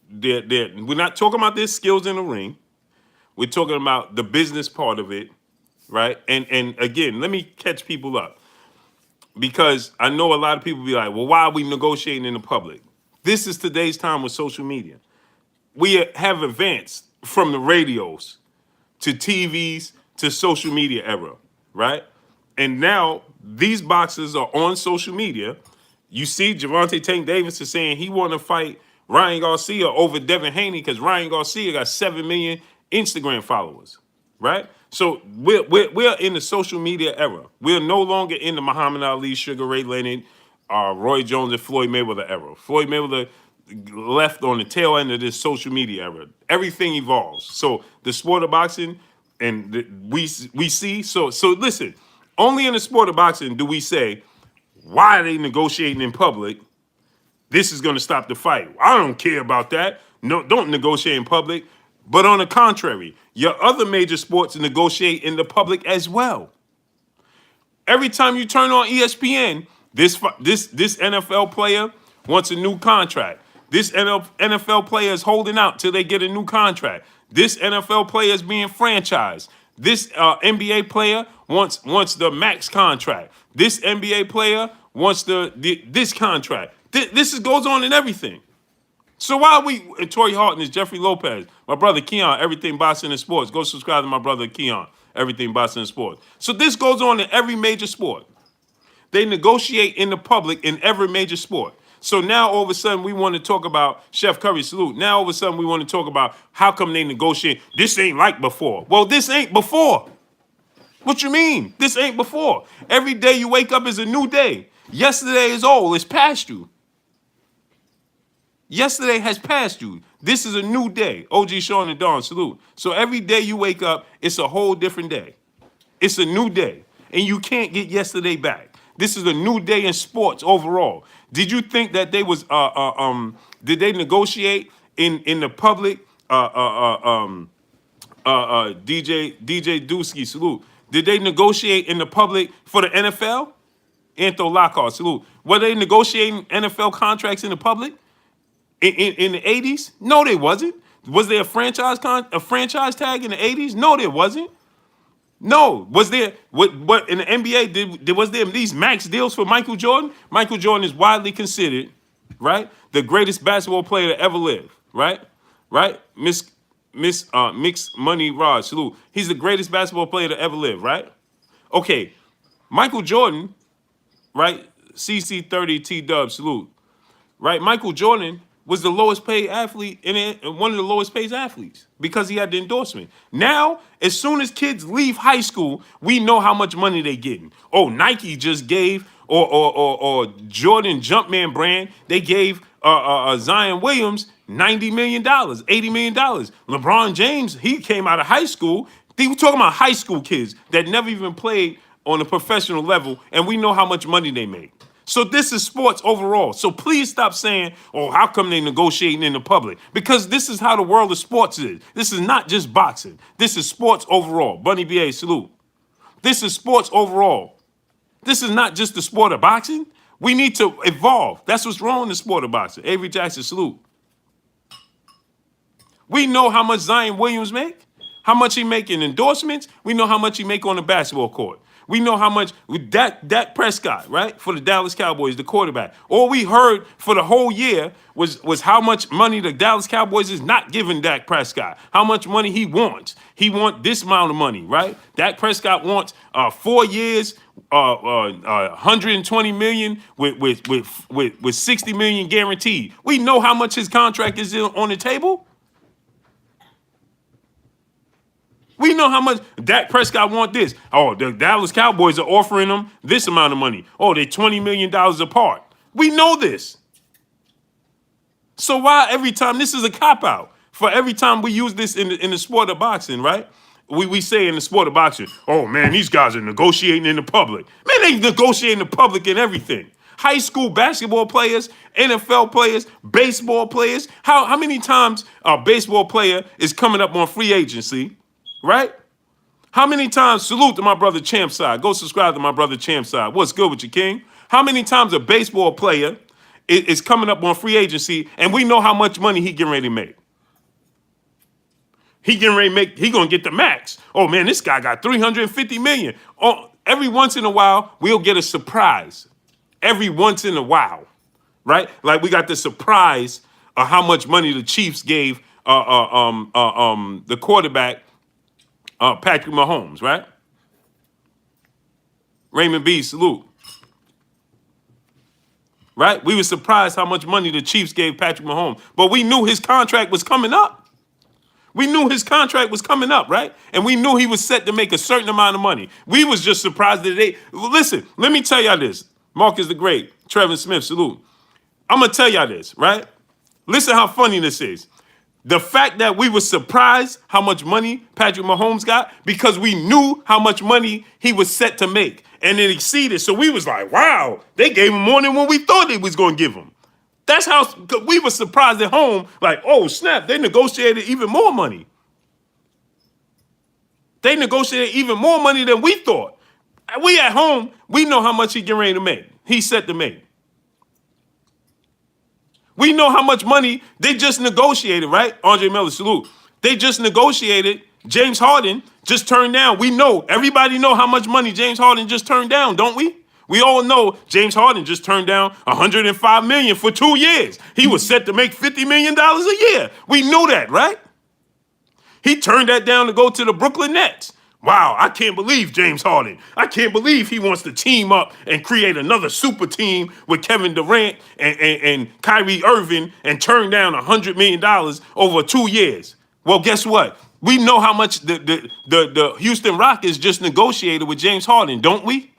we're not talking about their skills in the ring. We're talking about the business part of it, right? And again, let me catch people up. Because I know a lot of people be like, well, why are we negotiating in the public? This is today's time with social media. We have advanced from the radios to TVs to social media era, right? And now these boxers are on social media. You see Gervonta Tank Davis is saying he want to fight Ryan Garcia over Devin Haney because Ryan Garcia got 7 million Instagram followers, right? So we're in the social media era. We're no longer in the Muhammad Ali, Sugar Ray Leonard, Roy Jones, and Floyd Mayweather era. Floyd Mayweather left on the tail end of this social media era. Everything evolves. So the sport of boxing, and we see. So listen. Only in the sport of boxing do we say, why are they negotiating in public? This is going to stop the fight. I don't care about that. No, don't negotiate in public. But on the contrary, your other major sports negotiate in the public as well. Every time you turn on ESPN, this NFL player wants a new contract. This NFL player is holding out till they get a new contract. This NFL player is being franchised. This NBA player wants the max contract. This NBA player wants this contract. This goes on in everything. So why are we, and Torrey Houghton is Jeffrey Lopez, my brother Keon, Everything Boxing and Sports. Go subscribe to my brother Keon, Everything Boxing and Sports. So this goes on in every major sport. They negotiate in the public in every major sport. So now all of a sudden we want to talk about Chef Curry salute. Now all of a sudden we want to talk about how come they negotiate. This ain't like before. Well, this ain't before. What you mean? This ain't before. Every day you wake up is a new day. Yesterday is old. It's past you. Yesterday has passed you. This is a new day. OG Sean and Dawn, salute. So every day you wake up, it's a whole different day. It's a new day. And you can't get yesterday back. This is a new day in sports overall. Did you think that they was did they negotiate in the public? DJ Dusky, salute. Did they negotiate in the public for the NFL? Anthony Lockhart, salute. Were they negotiating NFL contracts in the public in the 80s? No, they wasn't. Was there a franchise tag in the 80s? No, there wasn't. No, was there what in the NBA was there these max deals for Michael Jordan? Michael Jordan is widely considered, right, the greatest basketball player to ever live, right? Mixed Money Rod, salute. He's the greatest basketball player to ever live, right? Okay, Michael Jordan, right? CC30 T Dub, salute. Right? Michael Jordan was the lowest paid athlete one of the lowest paid athletes because he had the endorsement. Now, as soon as kids leave high school, we know how much money they getting. Oh, Nike just gave, or Jordan Jumpman brand, they gave Zion Williams $90 million, $80 million. LeBron James, he came out of high school. They were talking about high school kids that never even played on a professional level, and we know how much money they make. So this is sports overall. So please stop saying, oh, how come they negotiating in the public? Because this is how the world of sports is. This is not just boxing. This is sports overall. Bunny B.A., salute. This is sports overall. This is not just the sport of boxing. We need to evolve. That's what's wrong in the sport of boxing. Avery Jackson, salute. We know how much Zion Williams make, how much he make in endorsements. We know how much he make on the basketball court. We know how much Dak Prescott, right, for the Dallas Cowboys, the quarterback. All we heard for the whole year was how much money the Dallas Cowboys is not giving Dak Prescott, how much money he wants. He wants this amount of money, right? Dak Prescott wants 4 years, 120 million with 60 million guaranteed. We know how much his contract is on the table. We know how much Dak Prescott want this. Oh, the Dallas Cowboys are offering him this amount of money. Oh, they're $20 million apart. We know this. So why every time, this is a cop-out. For every time we use this in the sport of boxing, right? We say in the sport of boxing, oh man, these guys are negotiating in the public. Man, they negotiate in the public and everything. High school basketball players, NFL players, baseball players. How many times a baseball player is coming up on free agency? Right? How many times, salute to my brother Champside. Go subscribe to my brother Champside. What's good with you, King? How many times a baseball player is coming up on free agency and we know how much money he getting ready to make? He gonna get the max. Oh man, this guy got 350 million. Oh, every once in a while, we'll get a surprise. Every once in a while, right? Like we got the surprise of how much money the Chiefs gave the quarterback, Patrick Mahomes, right? Raymond B, salute. Right? We were surprised how much money the Chiefs gave Patrick Mahomes. But we knew his contract was coming up. We knew his contract was coming up, right? And we knew he was set to make a certain amount of money. We was just surprised that listen, let me tell y'all this. Marcus the Great, Trevor Smith, salute. I'm going to tell y'all this, right? Listen how funny this is. The fact that we were surprised how much money Patrick Mahomes got because we knew how much money he was set to make. And it exceeded. So we was like, wow, they gave him more than what we thought they was going to give him. That's how we were surprised at home. Like, oh, snap, they negotiated even more money. They negotiated even more money than we thought. We at home, we know how much he getting ready to make. He's set to make. We know how much money they just negotiated, right? Andre Miller, salute. They just negotiated. James Harden just turned down. We know, everybody know how much money James Harden just turned down, don't we? We all know James Harden just turned down $105 million for 2 years. He was set to make $50 million a year. We knew that, right? He turned that down to go to the Brooklyn Nets. Wow, I can't believe James Harden. I can't believe he wants to team up and create another super team with Kevin Durant and Kyrie Irving and turn down $100 million over 2 years. Well, guess what? We know how much the Houston Rockets just negotiated with James Harden, don't we?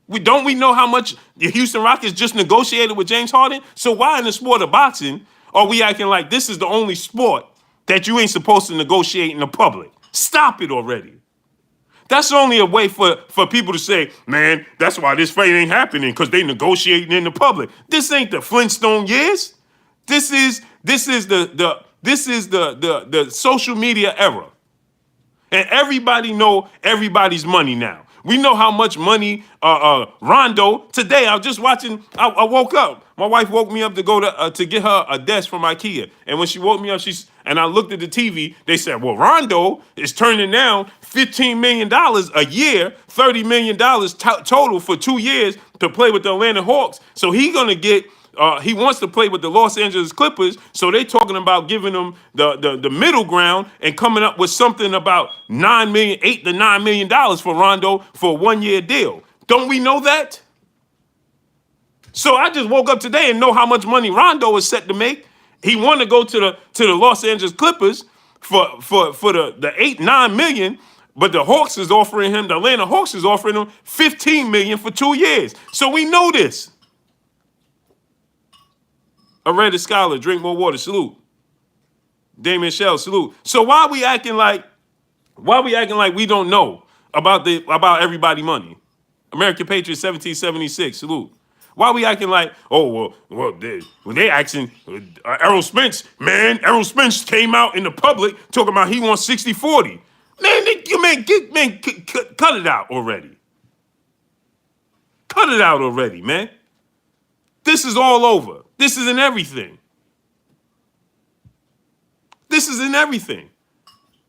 Don't we know how much the Houston Rockets just negotiated with James Harden? So why in the sport of boxing are we acting like this is the only sport that you ain't supposed to negotiate in the public? Stop it already. That's only a way for people to say, man, that's why this fight ain't happening, because they negotiating in the public. This ain't the Flintstone years. This is the social media era. And everybody know everybody's money now. We know how much money Rondo, today I was just watching, I woke up. My wife woke me up to go to get her a desk from IKEA. And when she woke me up, and I looked at the TV, they said, well, Rondo is turning down $15 million a year, $30 million total for 2 years to play with the Atlanta Hawks. So he wants to play with the Los Angeles Clippers, so they talking about giving him the middle ground and coming up with something about $8 to $9 million for Rondo for a 1 year deal. Don't we know that? So I just woke up today and know how much money Rondo is set to make. He wanted to go to the Los Angeles Clippers for the $8-9 million, but the Atlanta Hawks is offering him $15 million for 2 years. So we know this. A Reddit scholar, drink more water, salute. Damien Shell, salute. So why are we acting like we don't know about everybody money? American Patriots 1776, salute. Why are we acting like, they asking Errol Spence, man, Errol Spence came out in the public talking about he wants 60-40. Man, cut it out already. Cut it out already, man. This is all over. This is in everything. This is in everything.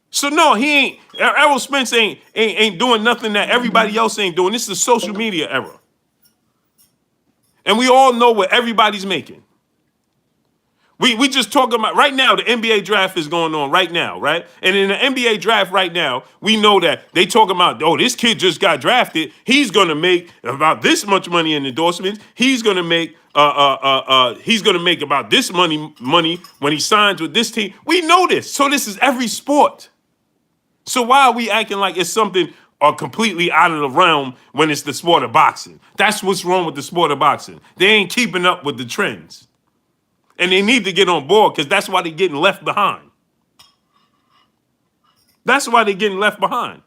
So no, Errol Spence ain't doing nothing that everybody else ain't doing. This is a social media era. And we all know what everybody's making. We just talking about right now, the NBA draft is going on right now, right? And in the NBA draft right now, we know that they talking about, this kid just got drafted. He's going to make about this much money in endorsements. He's going to make about this money when he signs with this team. We know this. So this is every sport. So why are we acting like it's something completely out of the realm when it's the sport of boxing? That's what's wrong with the sport of boxing. They ain't keeping up with the trends. And they need to get on board, because that's why they're getting left behind. That's why they're getting left behind.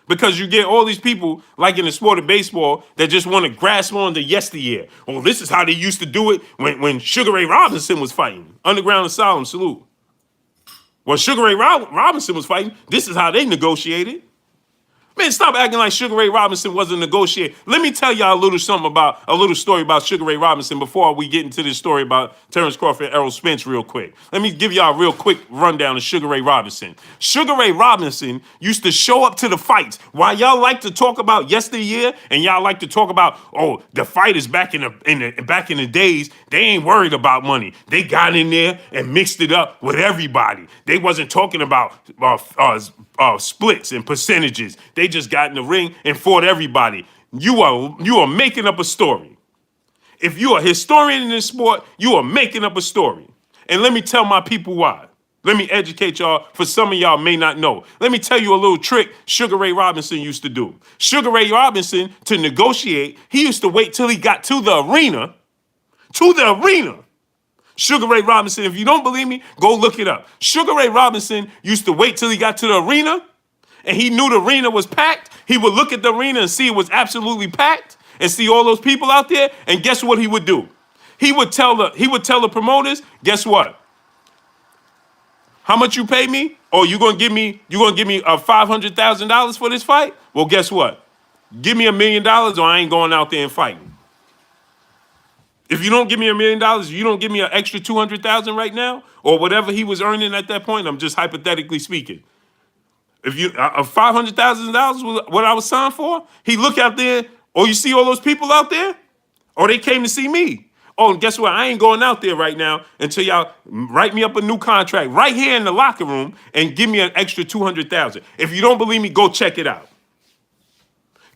Because you get all these people, like in the sport of baseball, that just want to grasp on to yesteryear. Oh, this is how they used to do it when Sugar Ray Robinson was fighting. Underground Asylum, salute. When Sugar Ray Robinson was fighting, this is how they negotiated. Man, stop acting like Sugar Ray Robinson wasn't negotiating. Let me tell y'all a little story about Sugar Ray Robinson before we get into this story about Terence Crawford and Errol Spence real quick. Let me give y'all a real quick rundown of Sugar Ray Robinson. Sugar Ray Robinson used to show up to the fights. While y'all like to talk about yesteryear and y'all like to talk about, the fight is back in the days, they ain't worried about money. They got in there and mixed it up with everybody. They wasn't talking about splits and percentages. They just got in the ring and fought everybody. You are making up a story. If you're a historian in this sport, you are making up a story. And let me tell my people why. Let me educate y'all, for some of y'all may not know. Let me tell you a little trick Sugar Ray Robinson used to do. Sugar Ray Robinson, to negotiate, he used to wait till he got to the arena. Sugar Ray Robinson, if you don't believe me, go look it up. Sugar Ray Robinson used to wait till he got to the arena, and he knew the arena was packed. He would look at the arena and see it was absolutely packed and see all those people out there, and guess what he would do? He would tell the promoters, guess what? How much you pay me? Oh, you gonna give me $500,000 for this fight? Well, guess what? Give me $1 million or I ain't going out there and fighting. If you don't give me $1 million, you don't give me an extra 200,000 right now, or whatever he was earning at that point. I'm just hypothetically speaking. If you $500,000 was what I was signed for, he look out there, or you see all those people out there, or they came to see me. Oh, and guess what? I ain't going out there right now until y'all write me up a new contract right here in the locker room and give me an extra 200,000. If you don't believe me, go check it out.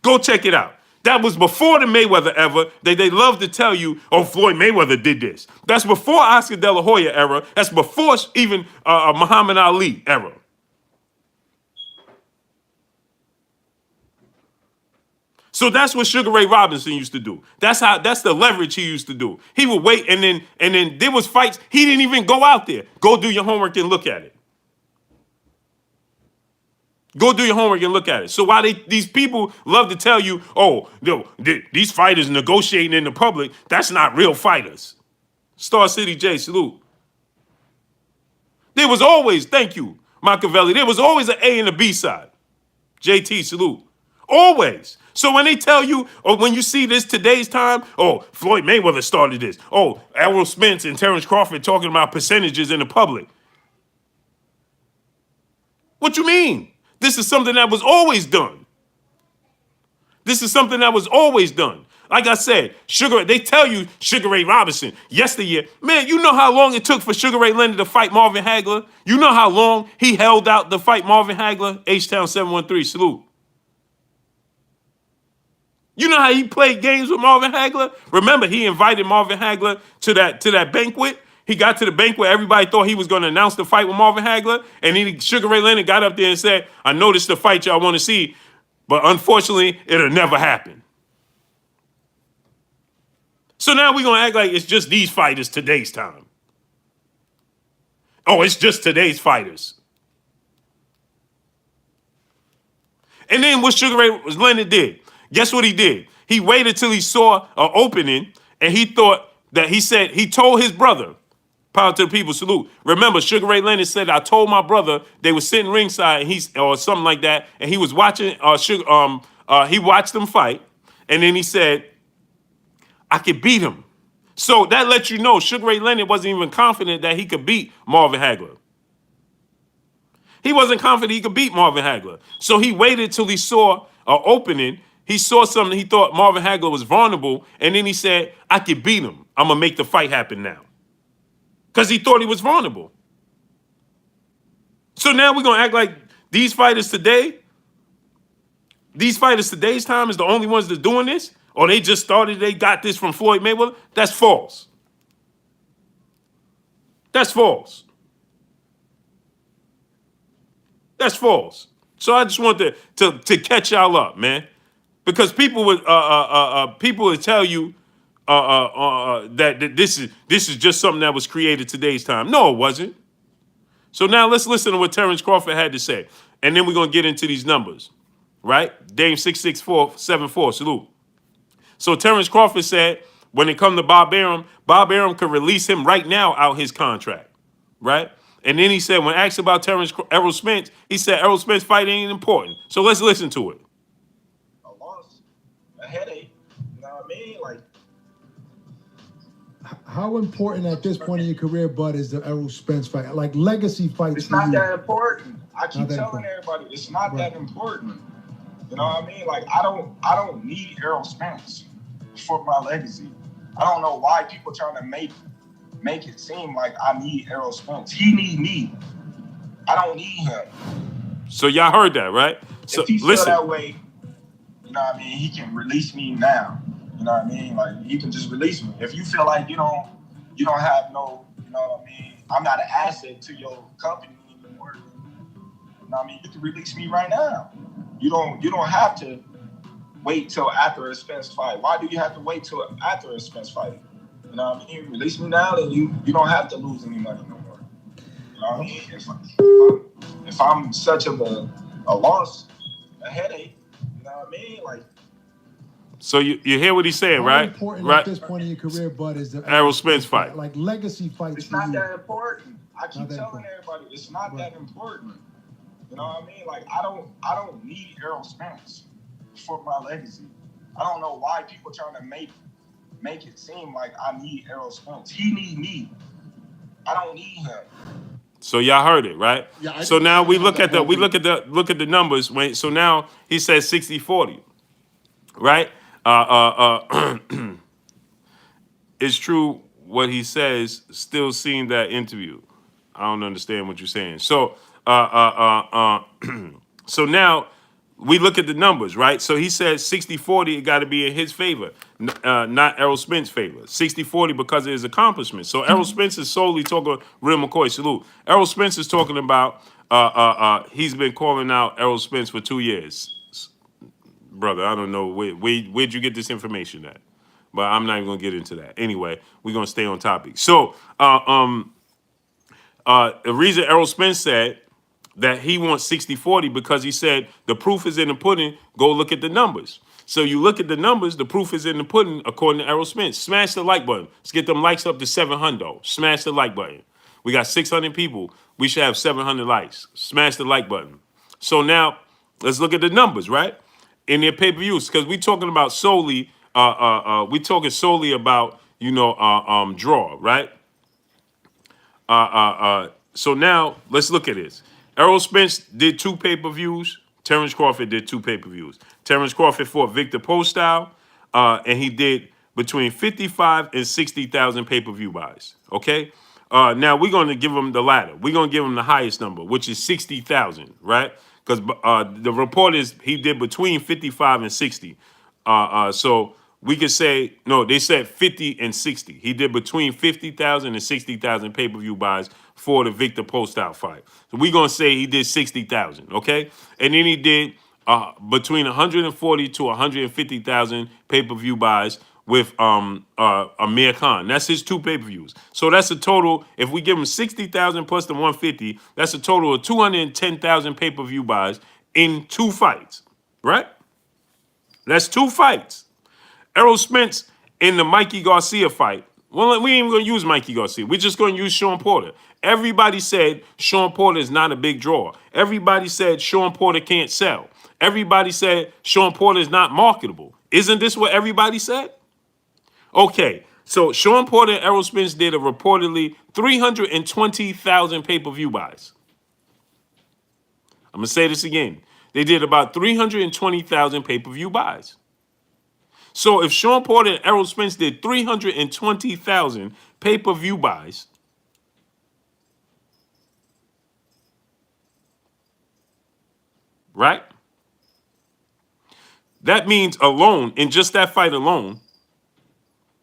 Go check it out. That was before the Mayweather era. They love to tell you, oh, Floyd Mayweather did this. That's before Oscar De La Hoya era. That's before even Muhammad Ali era. So that's what Sugar Ray Robinson used to do. That's the leverage he used to do. He would wait and then there was fights. He didn't even go out there. Go do your homework and look at it. Go do your homework and look at it. So why these people love to tell you, oh, these fighters negotiating in the public, that's not real fighters. Star City J, salute. There was always, thank you, Machiavelli, there was always an A and a B side. JT, salute. Always. So when they tell you, or when you see this today's time, oh, Floyd Mayweather started this. Oh, Errol Spence and Terence Crawford talking about percentages in the public. What you mean? This is something that was always done. This is something that was always done. Like I said, they tell you Sugar Ray Robinson yesteryear. Man, you know how long it took for Sugar Ray Leonard to fight Marvin Hagler? You know how long he held out to fight Marvin Hagler? H-Town 713, salute. You know how he played games with Marvin Hagler? Remember, he invited Marvin Hagler to that banquet. He got to the banquet. Everybody thought he was going to announce the fight with Marvin Hagler. And then Sugar Ray Leonard got up there and said, I noticed the fight y'all want to see, but unfortunately, it'll never happen. So now we're going to act like it's just these fighters today's time. Oh, it's just today's fighters. And then what Sugar Ray Leonard did, guess what he did? He waited till he saw an opening, and he told his brother, power to the people, salute. Remember, Sugar Ray Leonard said, I told my brother, they were sitting ringside, or something like that, and he was watching, he watched them fight, and then he said, I could beat him. So that lets you know Sugar Ray Leonard wasn't even confident that he could beat Marvin Hagler. He wasn't confident he could beat Marvin Hagler. So he waited till he saw an opening. He saw something. He thought Marvin Hagler was vulnerable. And then he said, I could beat him. I'm going to make the fight happen now. Because he thought he was vulnerable. So now we're going to act like these fighters today's time is the only ones that's doing this? Or they just started, they got this from Floyd Mayweather? That's false. That's false. That's false. So I just want to catch y'all up, man, because people would tell you that this is just something that was created today's time. No, it wasn't. So now let's listen to what Terence Crawford had to say, and then we're gonna get into these numbers, right? Dame 66474, salute. So Terence Crawford said, when it comes to Bob Arum could release him right now out his contract, right? And then he said, when asked about Errol Spence, he said Errol Spence fight ain't important. So let's listen to it. A loss, a headache. You know what I mean? Like, how important at this point in your career, Bud, is the Errol Spence fight? Like legacy fights. It's not that important. I keep telling everybody it's not that important. You know what I mean? Like, I don't need Errol Spence for my legacy. I don't know why people trying to make it seem like I need Errol Spence. He need me. I don't need him. So y'all heard that, right? So if he feel that way, you know what I mean, he can release me now. You know what I mean? Like, he can just release me. If you feel like you don't have no, you know what I mean, I'm not an asset to your company anymore. You know what I mean? You can release me right now. You don't have to wait till after a Spence fight. Why do you have to wait till after a Spence fight? You know what I mean? Release me now, then you don't have to lose any money no more. You know what I mean? If I'm such of a loss, a headache, you know what I mean? Like. So you hear what he's saying, right? How important right? at this point in your career, Bud, is the Errol Spence fight? Like legacy fights. It's not that important. I keep telling everybody it's not that important. You know what I mean? Like, I don't need Errol Spence for my legacy. I don't know why people trying to make it seem like I need Errol Spence. He need me. I don't need him. So y'all heard it, right? Yeah, I So didn't now we have look that at the broken. look at the numbers. Wait, so now he says 60-40, right? It's true what he says. Still seeing that interview. I don't understand what you're saying. So so now we look at the numbers, right? So he said 60-40, it got to be in his favor, not Errol Spence's favor. 60-40 because of his accomplishments. So Errol Spence is solely talking, Real McCoy, salute. Errol Spence is talking about, he's been calling out Errol Spence for 2 years. Brother, I don't know, where'd you get this information at? But I'm not even going to get into that. Anyway, we're going to stay on topic. So the reason Errol Spence said that he wants 60-40 because he said the proof is in the pudding. Go look at the numbers. So you look at the numbers, the proof is in the pudding according to Errol Spence. Smash the like button. Let's get them likes up to 700. Smash the like button. We got 600 people. We should have 700 likes. Smash the like button. So now let's look at the numbers, right? In their pay-per-views, because we talking about solely, we talking solely about, draw, right? So now let's look at this. Errol Spence did 2 pay-per-views. Terence Crawford did 2 pay-per-views. Terence Crawford fought Victor Postile, and he did between 55 and 60,000 pay-per-view buys. Okay. Now we're going to give him the latter. We're going to give him the highest number, which is 60,000, right? Because the report is he did between 55 and 60. So we could say, no, they said 50 and 60. He did between 50,000 and 60,000 pay-per-view buys for the Victor Postile fight. So we're going to say he did 60,000, okay? And then he did between 140 to 150,000 pay-per-view buys with Amir Khan. That's his 2 pay-per-views. So that's a total, if we give him 60,000 plus the 150, that's a total of 210,000 pay-per-view buys in 2 fights, right? That's 2 fights. Errol Spence in the Mikey Garcia fight. Well, we ain't even going to use Mikey Garcia. We're just going to use Sean Porter. Everybody said Sean Porter is not a big draw. Everybody said Sean Porter can't sell. Everybody said Sean Porter is not marketable. Isn't this what everybody said? Okay, so Sean Porter and Errol Spence did a reportedly 320,000 pay-per-view buys. I'm going to say this again. They did about 320,000 pay-per-view buys. So if Sean Porter and Errol Spence did 320,000 pay-per-view buys, right? That means alone, in just that fight alone,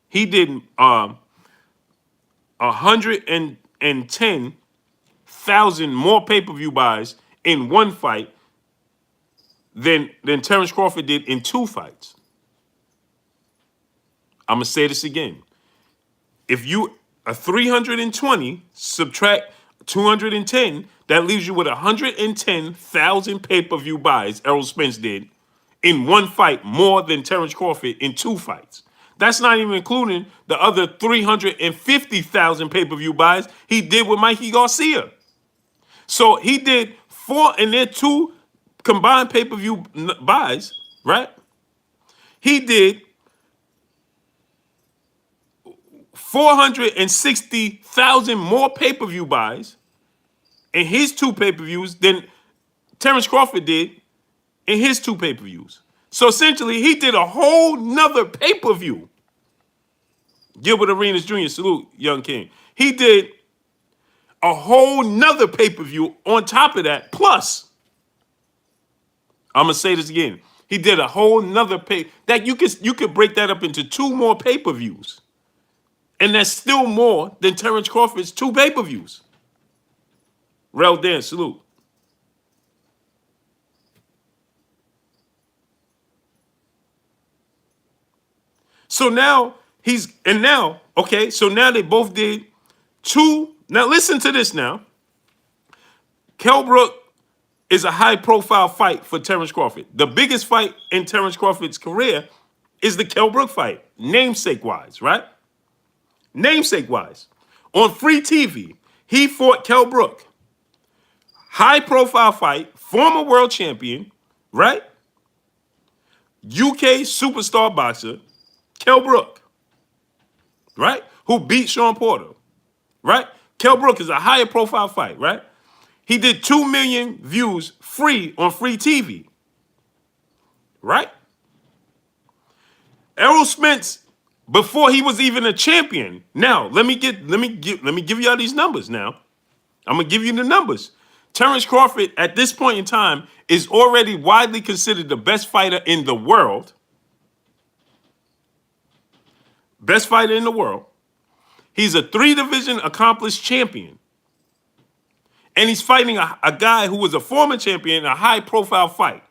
he did 110,000 more pay-per-view buys in one fight than Terence Crawford did in 2 fights. I'm going to say this again. If you are 320, subtract 210, that leaves you with 110,000 pay-per-view buys Errol Spence did in one fight more than Terence Crawford in 2 fights. That's not even including the other 350,000 pay-per-view buys he did with Mikey Garcia. So he did 4 in their 2 combined pay-per-view buys, right? He did 460,000 more pay-per-view buys in his 2 pay-per-views than Terence Crawford did in his 2 pay-per-views. So essentially, he did a whole nother pay-per-view. Gilbert Arenas Jr., salute, young king. He did a whole nother pay-per-view on top of that. Plus, I'm going to say this again. He did a whole nother that you could break that up into 2 more pay-per-views. And that's still more than Terence Crawford's 2 pay-per-views. Rel Dan, salute. So now so now they both did 2. Now listen to this now. Kell Brook is a high-profile fight for Terence Crawford. The biggest fight in Terence Crawford's career is the Kell Brook fight, namesake-wise, right? Namesake-wise. On free TV, he fought Kell Brook. High-profile fight, former world champion, right? UK superstar boxer, Kell Brook. right? Who beat Sean Porter, right? Kell Brook is a higher profile fight, right? He did 2 million views free on free TV, right? Errol Spence, before he was even a champion. Now, let me give you all these numbers now. I'm gonna give you the numbers. Terence Crawford, at this point in time, is already widely considered the best fighter in the world. Best fighter in the world. He's a 3-division accomplished champion. And he's fighting a guy who was a former champion in a high-profile fight.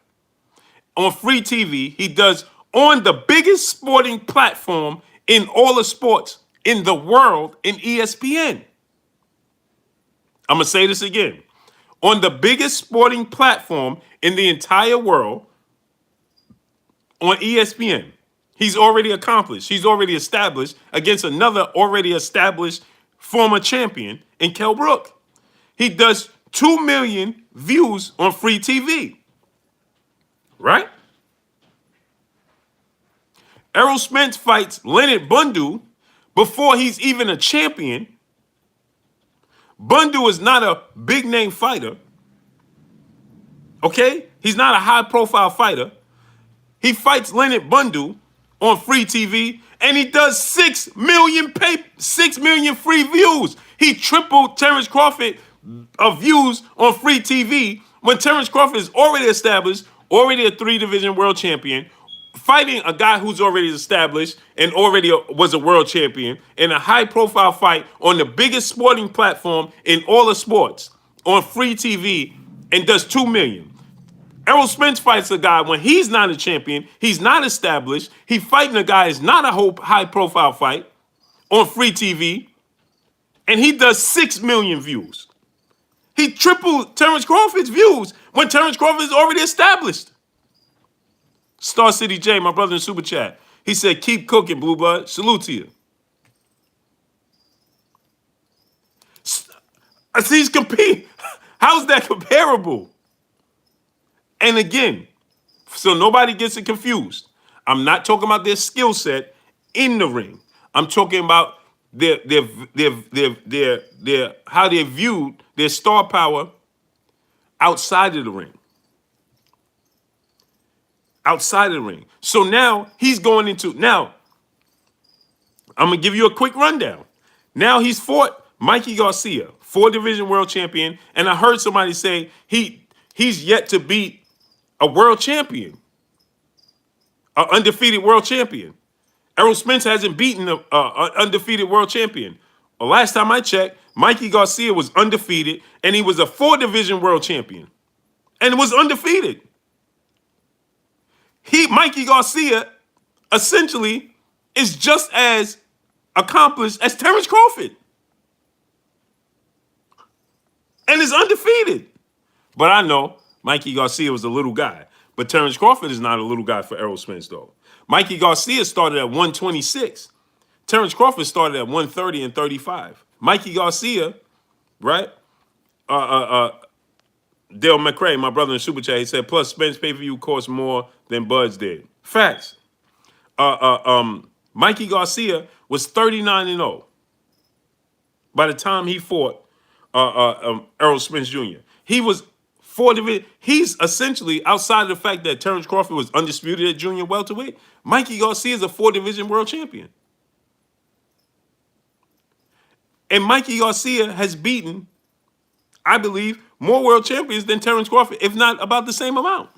On free TV, he does on the biggest sporting platform in all of sports in the world, in ESPN. I'm going to say this again. On the biggest sporting platform in the entire world, on ESPN, he's already accomplished. He's already established against another already established former champion in Kell Brook. He does 2 million views on free TV. Right? Errol Spence fights Leonard Bundu before he's even a champion. Bundu is not a big name fighter. Okay? He's not a high profile fighter. He fights Leonard Bundu on free TV and he does 6 million free views. He tripled Terence Crawford of views on free TV when Terence Crawford is already established, already a 3-division world champion, fighting a guy who's already established and already was a world champion in a high-profile fight on the biggest sporting platform in all of sports on free TV and does 2 million. Errol Spence fights a guy when he's not a champion, he's not established, he's fighting a guy that's not a high-profile fight on free TV, and he does 6 million views. He tripled Terence Crawford's views when Terence Crawford is already established. Star City J, my brother in Super Chat, he said, keep cooking, Blue Blood. Salute to you. I see he's compete. How's that comparable? And again, so nobody gets it confused. I'm not talking about their skill set in the ring. I'm talking about their how they're viewed, their star power outside of the ring. Outside of the ring. So now he's going into, now I'm going to give you a quick rundown. Now he's fought Mikey Garcia, 4-division world champion, and I heard somebody say he's yet to beat a world champion, an undefeated world champion. Errol Spence hasn't beaten an undefeated world champion. Well, last time I checked, Mikey Garcia was undefeated, and he was a 4-division world champion, and was undefeated. Mikey Garcia, essentially, is just as accomplished as Terence Crawford, and is undefeated. But I know Mikey Garcia was a little guy, but Terence Crawford is not a little guy for Errol Spence, though. Mikey Garcia started at 126. Terence Crawford started at 130 and 35. Mikey Garcia, right? Dale McCray, my brother in Super Chat, he said, plus Spence pay-per-view cost more than Bud's did. Facts. Mikey Garcia was 39-0 by the time he fought Errol Spence Jr. He was 4-division. He's essentially, outside of the fact that Terence Crawford was undisputed at junior welterweight, Mikey Garcia is a 4-division world champion. And Mikey Garcia has beaten, I believe, more world champions than Terence Crawford, if not about the same amount.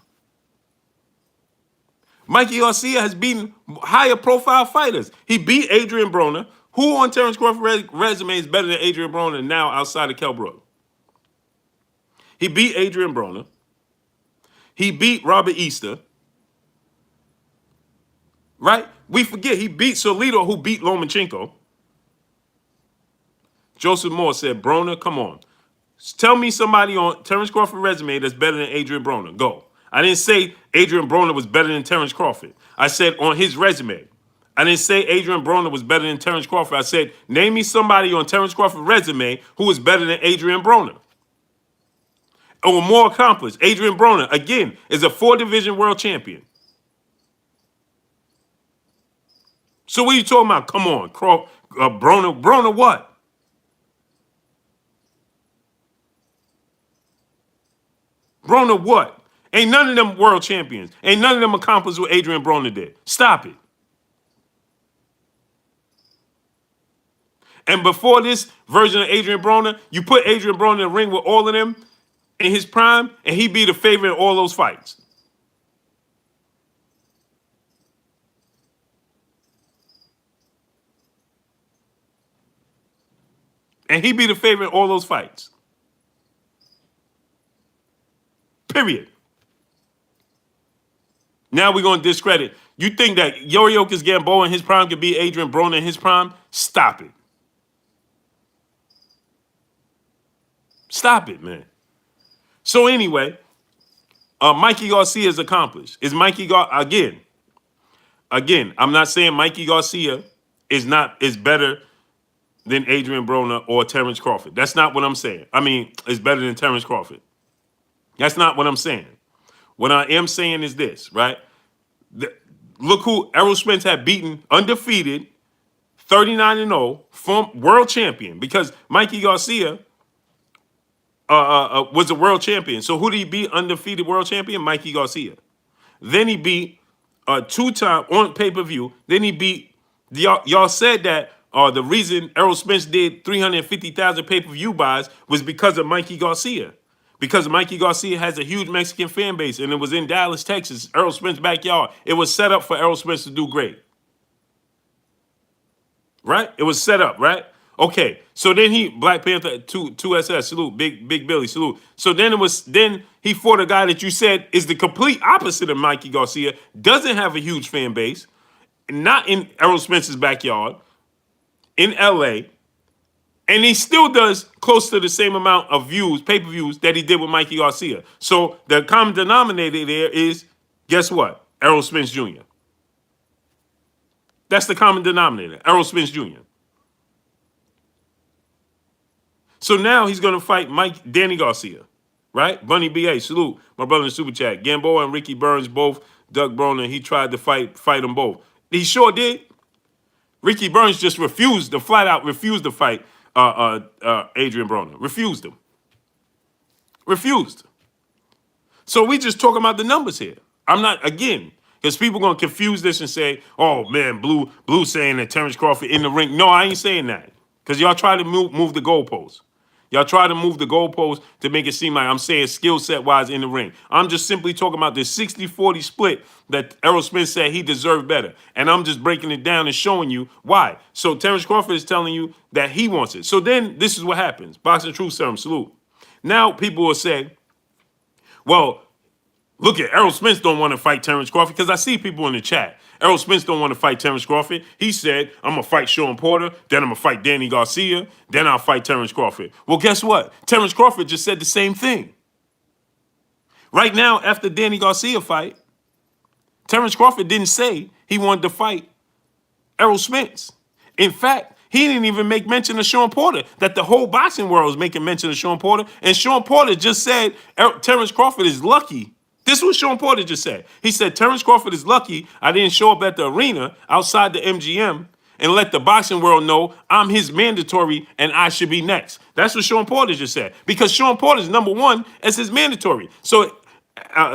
Mikey Garcia has beaten higher profile fighters. He beat Adrian Broner. Who on Terence Crawford's resume is better than Adrian Broner now outside of Kell Brook? He beat Adrian Broner. He beat Robert Easter. Right? We forget he beat Solito, who beat Lomachenko. Joseph Moore said, Broner, come on. Tell me somebody on Terence Crawford's resume that's better than Adrian Broner. Go. I didn't say Adrian Broner was better than Terence Crawford. I said on his resume. I didn't say Adrian Broner was better than Terence Crawford. I said, name me somebody on Terence Crawford's resume who was better than Adrian Broner. Or more accomplished. Adrian Broner, again, is a 4-division world champion. So what are you talking about? Come on, Broner what? Broner what? Ain't none of them world champions. Ain't none of them accomplished what Adrian Broner did. Stop it. And before this version of Adrian Broner, you put Adrian Broner in the ring with all of them in his prime, and he'd be the favorite in all those fights. And he'd be the favorite in all those fights. Period. Now we're going to discredit. You think that Yuriorkis Gamboa in his prime could beat Adrian Broner in his prime? Stop it. Stop it, man. So anyway, Mikey Garcia is accomplished. Is Mikey again? I'm not saying Mikey Garcia is better than Adrian Broner or Terence Crawford. That's not what I'm saying. I mean, is better than Terence Crawford. That's not what I'm saying. What I am saying is this, right? Look who Errol Spence had beaten, undefeated, 39-0, former world champion. Because Mikey Garcia was a world champion. So who did he beat, undefeated world champion? Mikey Garcia. Then he beat two-time on pay-per-view. Then he beat, y'all said that the reason Errol Spence did 350,000 pay-per-view buys was because of Mikey Garcia. Because Mikey Garcia has a huge Mexican fan base, and it was in Dallas, Texas, Errol Spence's backyard. It was set up for Errol Spence to do great. Right? It was set up, right? Okay. So then Black Panther 2SS, salute, Big Billy, salute. So then he fought a guy that you said is the complete opposite of Mikey Garcia, doesn't have a huge fan base, not in Errol Spence's backyard, in LA, and he still does close to the same amount of views, pay-per-views, that he did with Mikey Garcia. So the common denominator there is, guess what? Errol Spence Jr. That's the common denominator, Errol Spence Jr. So now he's going to fight Danny Garcia, right? Bunny B.A., salute. My brother in Super Chat. Gamboa and Ricky Burns both, Doug Broner, he tried to fight them both. He sure did. Ricky Burns just flat out refused to fight Adrian Broner. Refused him. Refused. So we just talking about the numbers here. I'm not, again, because people going to confuse this and say, oh, man, Blue saying that Terence Crawford in the ring. No, I ain't saying that. Because y'all try to move the goalposts. Y'all try to move the goalposts to make it seem like I'm saying skill set wise in the ring. I'm just simply talking about the 60-40 split that Errol Spence said he deserved better. And I'm just breaking it down and showing you why. So Terence Crawford is telling you that he wants it. So then this is what happens. Boxing Truth Serum, salute. Now people will say, well, look at Errol Spence don't want to fight Terence Crawford, because I see people in the chat. Errol Spence don't want to fight Terence Crawford. He said, I'm going to fight Sean Porter, then I'm going to fight Danny Garcia, then I'll fight Terence Crawford. Well, guess what? Terence Crawford just said the same thing. Right now, after Danny Garcia fight, Terence Crawford didn't say he wanted to fight Errol Spence. In fact, he didn't even make mention of Sean Porter, that the whole boxing world is making mention of Sean Porter. And Sean Porter just said Terence Crawford is lucky. This is what Sean Porter just said. He said, Terence Crawford is lucky I didn't show up at the arena outside the MGM and let the boxing world know I'm his mandatory and I should be next. That's what Sean Porter just said. Because Sean Porter is number one as his mandatory. So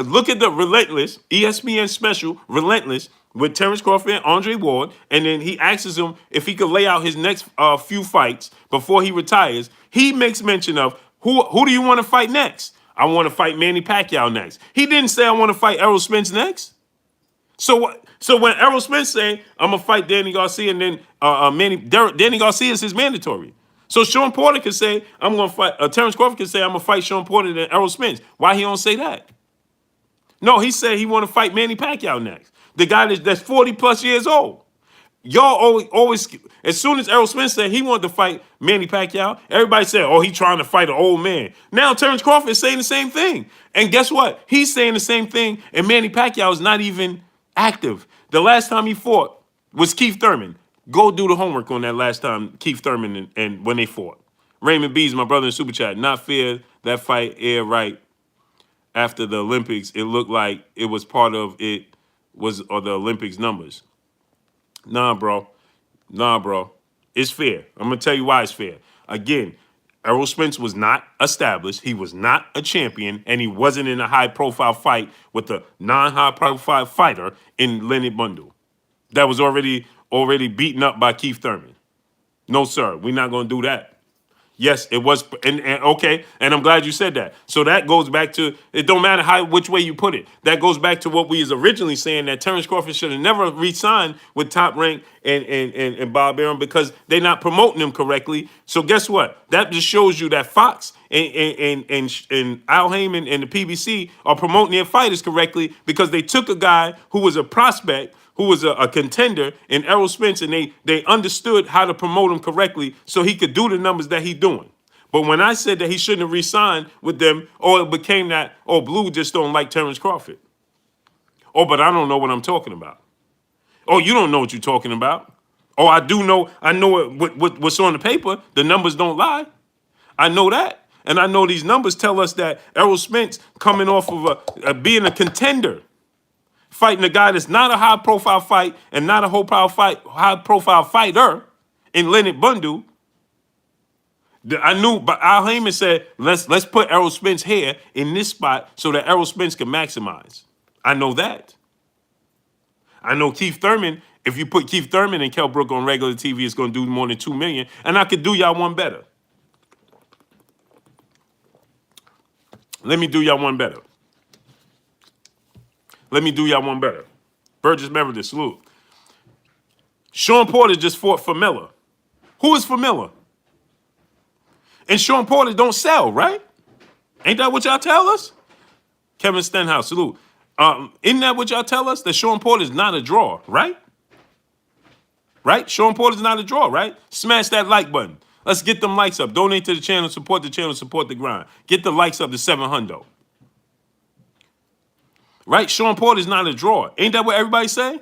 look at the Relentless, ESPN special, Relentless, with Terence Crawford and Andre Ward, and then he asks him if he could lay out his next few fights before he retires. He makes mention of, who do you want to fight next? I want to fight Manny Pacquiao next. He didn't say I want to fight Errol Spence next. So what? So when Errol Spence say I'm gonna fight Danny Garcia, and then Danny Garcia is his mandatory. So Sean Porter could say I'm gonna fight. Terence Crawford could say I'm gonna fight Sean Porter and Errol Spence. Why he don't say that? No, he said he want to fight Manny Pacquiao next. The guy that's 40 plus years old. Y'all always, as soon as Errol Spence said he wanted to fight Manny Pacquiao, everybody said, oh, he's trying to fight an old man. Now Terence Crawford is saying the same thing. And guess what? He's saying the same thing, and Manny Pacquiao is not even active. The last time he fought was Keith Thurman. Go do the homework on that last time Keith Thurman and when they fought. Raymond B's, my brother in Super Chat, not fair that fight aired right after the Olympics. It looked like it was part of it, or the Olympics numbers. Nah, bro. Nah, bro. It's fair. I'm gonna tell you why it's fair. Again, Errol Spence was not established. He was not a champion, and he wasn't in a high-profile fight with a non-high-profile fighter in Leonard Bundle. That was already beaten up by Keith Thurman. No, sir. We're not gonna do that. Yes, it was, and okay, and I'm glad you said that. So that goes back to it. Don't matter which way you put it. That goes back to what we was originally saying, that Terence Crawford should have never re-signed with Top Rank and Bob Arum, because they're not promoting him correctly. So guess what? That just shows you that Fox and Al Heyman and the PBC are promoting their fighters correctly, because they took a guy who was a prospect, who was a contender in Errol Spence, and they understood how to promote him correctly so he could do the numbers that he's doing. But when I said that he shouldn't have re-signed with them, or it became that, oh, Blue just don't like Terence Crawford. Oh, but I don't know what I'm talking about. Oh, you don't know what you're talking about. Oh, I do know. I know what's on the paper. The numbers don't lie. I know that. And I know these numbers tell us that Errol Spence, coming off of being a contender, fighting a guy that's not a high-profile fight and not a high-profile fighter in Leonard Bundle. I knew, but Al Heyman said, let's put Errol Spence here in this spot so that Errol Spence can maximize. I know that. I know Keith Thurman, if you put Keith Thurman and Kell Brook on regular TV, it's going to do more than $2 million. And I could do y'all one better. Let me do y'all one better. Let me do y'all one better. Burgess Meredith, salute. Sean Porter just fought for Miller. Who is for Miller? And Sean Porter don't sell, right? Ain't that what y'all tell us? Kevin Stenhouse, salute. Isn't that what y'all tell us? That Sean Porter's not a draw, right? Right? Sean Porter's not a draw, right? Smash that like button. Let's get them likes up. Donate to the channel, support the grind. Get the likes up to 700. Right? Sean Porter's not a draw. Ain't that what everybody say?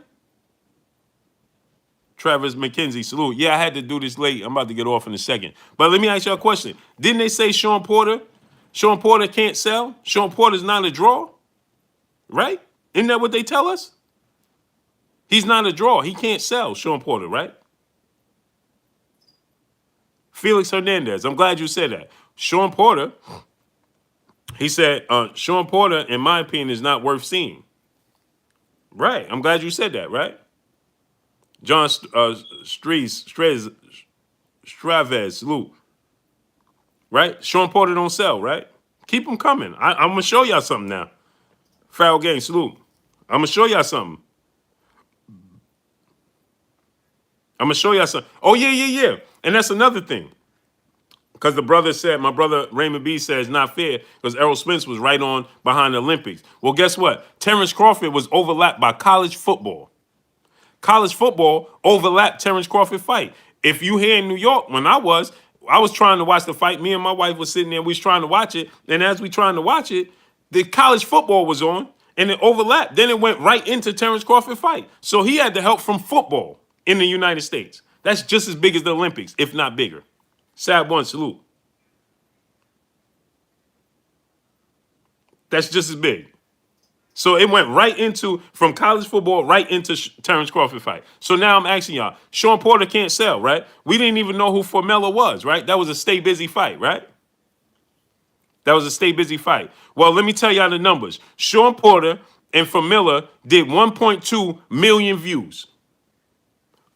Travis McKenzie, salute. Yeah, I had to do this late. I'm about to get off in a second. But let me ask y'all a question. Didn't they say Sean Porter can't sell? Sean Porter's not a draw? Right? Isn't that what they tell us? He's not a draw. He can't sell, Sean Porter, right? Felix Hernandez, I'm glad you said that. Sean Porter, he said, Sean Porter, in my opinion, is not worth seeing. Right. I'm glad you said that, right? John Stravez, salute. Right? Sean Porter don't sell, right? Keep them coming. I'm going to show y'all something now. Foul Gang, salute. I'm going to show y'all something. Oh, yeah. And that's another thing. Because my brother Raymond B said it's not fair because Errol Spence was right on behind the Olympics. Well, guess what? Terence Crawford was overlapped by college football. College football overlapped Terence Crawford fight. If you here in New York, when I was trying to watch the fight. Me and my wife was sitting there. We was trying to watch it. And as we trying to watch it, the college football was on and it overlapped. Then it went right into Terence Crawford fight. So he had the help from football in the United States. That's just as big as the Olympics, if not bigger. Sad one, salute. That's just as big. So it went from college football right into Terence Crawford fight. So now I'm asking y'all, Sean Porter can't sell, right? We didn't even know who Formella was, right? That was a stay busy fight, right? That was a stay busy fight. Well, let me tell y'all the numbers. Sean Porter and Formella did 1.2 million views.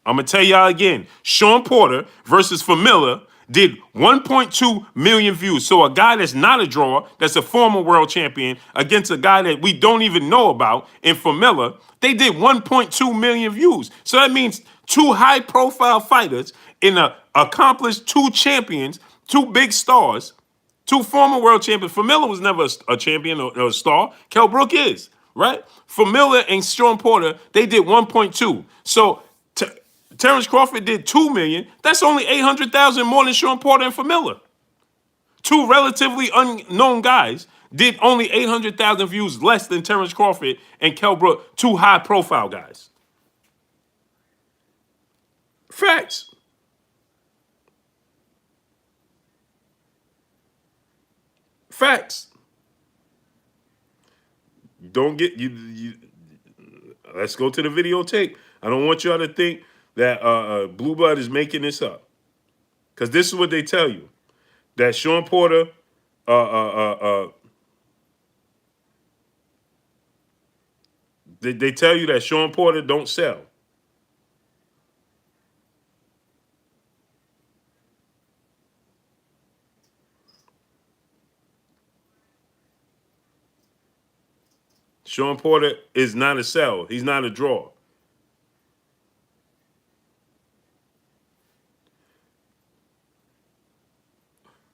I'm going to tell y'all again. Sean Porter versus Formella did 1.2 million views. So a guy that's not a draw, that's a former world champion, against a guy that we don't even know about in Formella, they did 1.2 million views. So that means two high-profile fighters in a accomplished two champions, two big stars, two former world champions. Formella was never a champion or a star. Kell Brook is, right? Formella and Sean Porter, they did 1.2. So Terence Crawford did 2 million. That's only 800,000 more than Sean Porter and Formella. Two relatively unknown guys did only 800,000 views less than Terence Crawford and Kell Brook, two high-profile guys. Facts. Facts. Don't get you. Let's go to the videotape. I don't want y'all to think that Blue Blood is making this up. Because this is what they tell you. That Sean Porter, they tell you that Sean Porter don't sell. Sean Porter is not a sell. He's not a draw.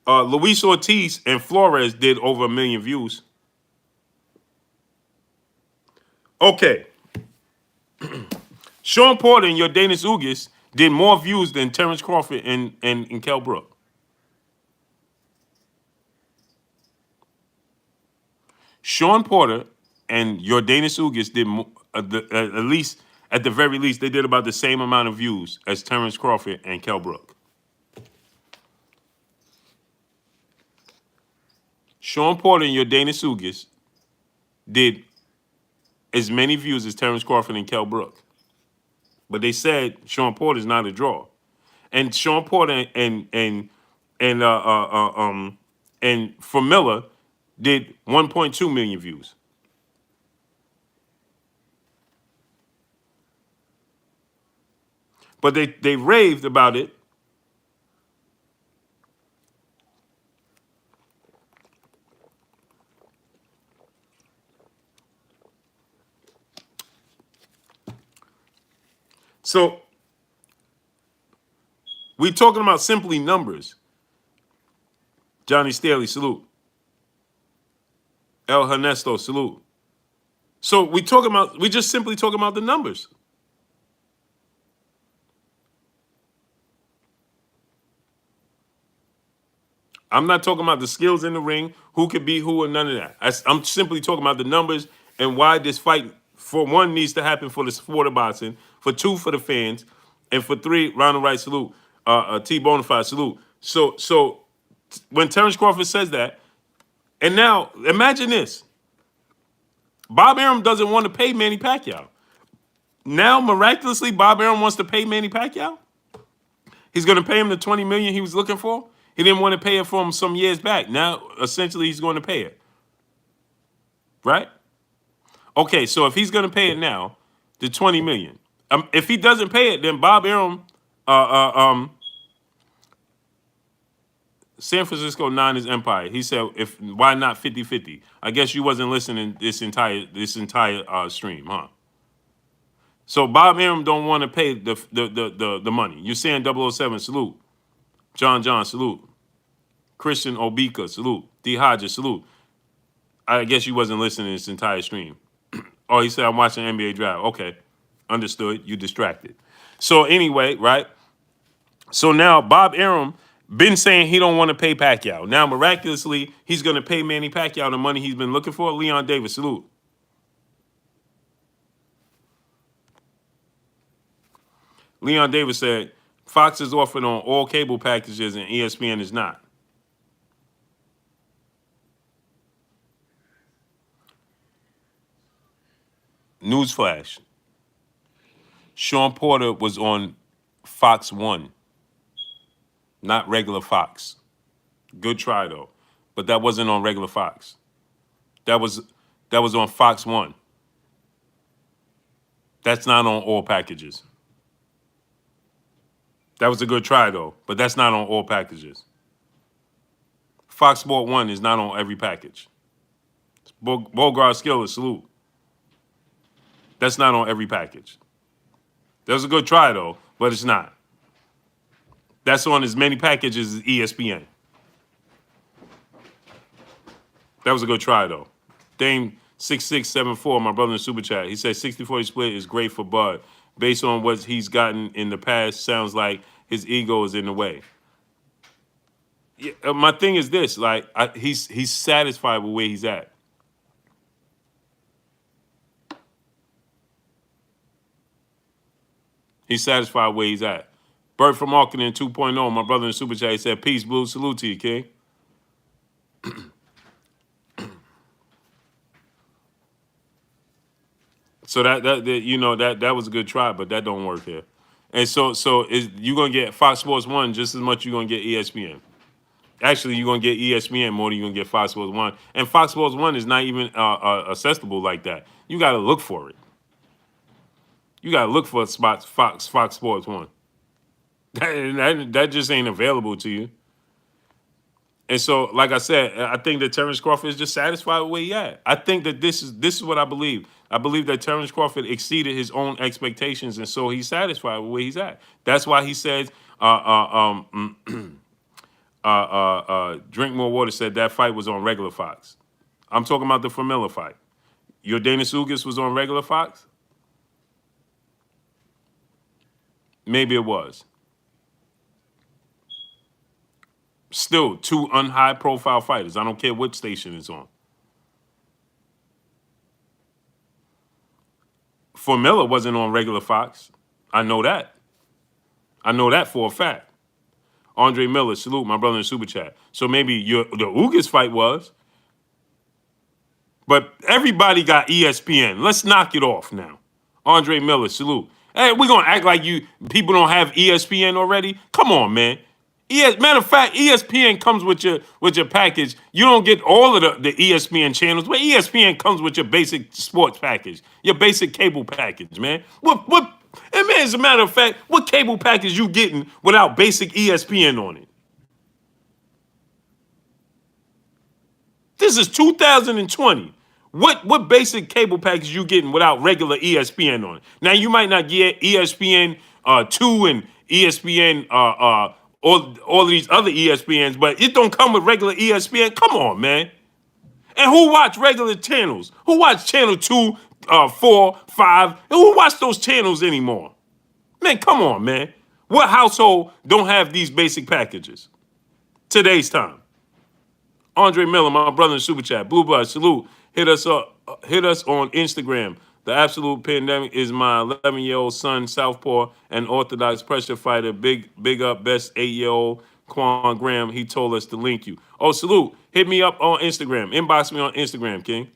Luis Ortiz and Flores did over 1 million views. Okay. Sean Porter and Yordenis Ugas did more views than Terence Crawford and Kell Brook. Sean Porter and Yordenis Ugas did at the very least, they did about the same amount of views as Terence Crawford and Kell Brook. Sean Porter and Yordenis Ugas did as many views as Terence Crawford and Kell Brook. But they said Sean Porter's not a draw. And Sean Porter and for Miller did 1.2 million views. But they raved about it. So we talking about simply numbers. Johnny Staley, salute. El Ernesto, salute. So we just simply talking about the numbers. I'm not talking about the skills in the ring, who could beat who, or none of that. I'm simply talking about the numbers and why this fight, for one, needs to happen for the sport of boxing, for two, for the fans, and for three, Ronald Wright, salute. T Bonafide, salute. So when Terence Crawford says that, and now imagine this. Bob Arum doesn't want to pay Manny Pacquiao. Now, miraculously, Bob Arum wants to pay Manny Pacquiao? He's going to pay him the $20 million he was looking for? He didn't want to pay it for him some years back. Now, essentially, he's going to pay it. Right? Okay, so if he's going to pay it now, the $20 million. If he doesn't pay it, then Bob Arum, San Francisco Niners Empire. He said, why not 50-50? I guess you wasn't listening this entire stream, huh? So Bob Arum don't want to pay the money. You saying 007, salute. John, salute. Christian Obika, salute. D. Hodges, salute. I guess you wasn't listening to this entire stream. Oh, he said, I'm watching NBA draft. Okay, understood. You distracted. So anyway, right? So now Bob Arum been saying he don't want to pay Pacquiao. Now, miraculously, he's going to pay Manny Pacquiao the money he's been looking for. Leon Davis, salute. Leon Davis said, Fox is offered on all cable packages and ESPN is not. Newsflash. Sean Porter was on Fox 1, not regular Fox. Good try, though. But that wasn't on regular Fox. That was on Fox 1. That's not on all packages. That was a good try, though, but that's not on all packages. Fox Sport 1 is not on every package. Bogart Skiller, salute. That's not on every package. That was a good try, though, but it's not. That's on as many packages as ESPN. That was a good try, though. Dame 6674, my brother in Super Chat, he said 60-40 split is great for Bud. Based on what he's gotten in the past, sounds like his ego is in the way. Yeah, my thing is this, like, he's satisfied with where he's at. He's satisfied where he's at. Bert from Marketing 2.0, my brother in Super Chat, he said, peace, Blue, salute to you, King. So that was a good try, but that don't work here. And so you're gonna get Fox Sports One just as much you're gonna get ESPN. Actually, you're gonna get ESPN more than you're gonna get Fox Sports One. And Fox Sports One is not even accessible like that. You gotta look for it. You gotta look for Fox Sports One. That just ain't available to you. And so, like I said, I think that Terence Crawford is just satisfied with where he at. I think that this is what I believe. I believe that Terence Crawford exceeded his own expectations, and so he's satisfied with where he's at. That's why he says, Drink More Water said that fight was on regular Fox. I'm talking about the Formilla fight. Your Dana Sugas was on regular Fox? Maybe it was. Still, two unhigh profile fighters. I don't care what station it's on. Formilla wasn't on regular Fox. I know that. I know that for a fact. Andre Miller, salute my brother in Super Chat. So maybe the Ugas fight was. But everybody got ESPN. Let's knock it off now. Andre Miller, salute. Hey, we're going to act like people don't have ESPN already? Come on, man. Matter of fact, ESPN comes with your package. You don't get all of the ESPN channels, but ESPN comes with your basic sports package, your basic cable package, man. And man, as a matter of fact, what cable package you getting without basic ESPN on it? This is 2020. What basic cable package you getting without regular ESPN on it? Now you might not get ESPN 2 and ESPN all of these other ESPNs, but it don't come with regular ESPN. Come on, man. And who watch regular channels? Who watch channel 2, 4, 5? Who watch those channels anymore? Man, come on, man. What household don't have these basic packages? Today's time. Andre Miller, my brother in Super Chat. Blue Blood, salute. Hit us on Instagram. The Absolute Pandemic is my 11-year-old son, Southpaw, and Orthodox pressure fighter. Big up, best 8-year-old Quan Graham. He told us to link you. Oh, salute. Hit me up on Instagram. Inbox me on Instagram, King.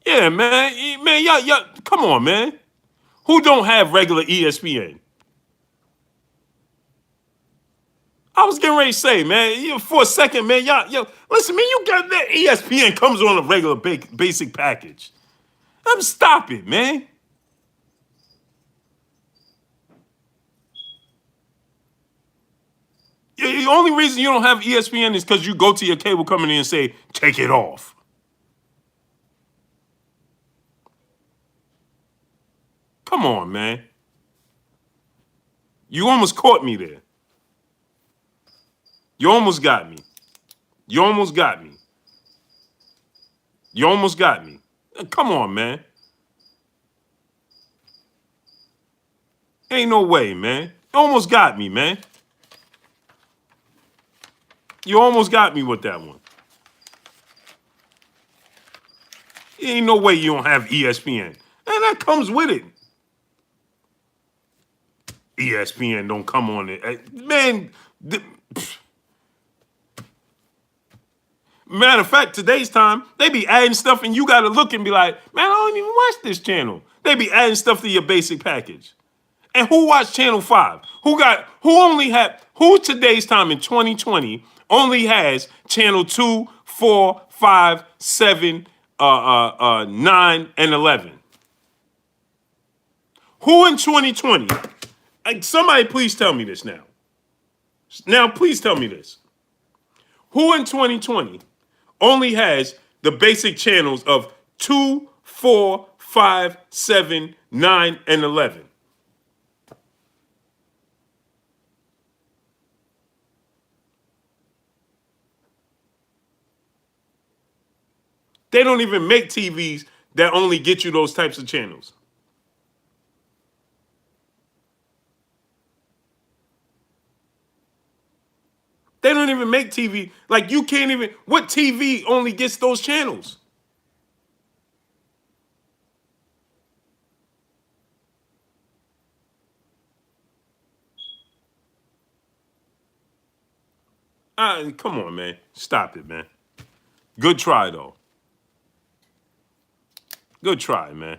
Yeah, man. Man, y'all, come on, man. Who don't have regular ESPN? I was getting ready to say, man, for a second, man, yo, listen, man, you got that ESPN comes on a regular basic package. Stop it, man. The only reason you don't have ESPN is because you go to your cable company and say, take it off. Come on, man. You almost caught me there. You almost got me. You almost got me. You almost got me. Come on, man. Ain't no way, man. You almost got me, man. You almost got me with that one. Ain't no way you don't have ESPN. And that comes with it. ESPN don't come on it. Man, matter of fact, today's time, they be adding stuff and you got to look and be like, man, I don't even watch this channel. They be adding stuff to your basic package. And who watched Channel 5? Who today's time in 2020 only has Channel 2, 4, 5, 7, 9, and 11? Who in 2020? Somebody please tell me this now. Now, please tell me this. Who in 2020 only has the basic channels of 2, 4, 5, 7, 9, and 11? They don't even make TVs that only get you those types of channels. They don't even make TV. Like, you can't even... What TV only gets those channels? Come on, man. Stop it, man. Good try, though. Good try, man.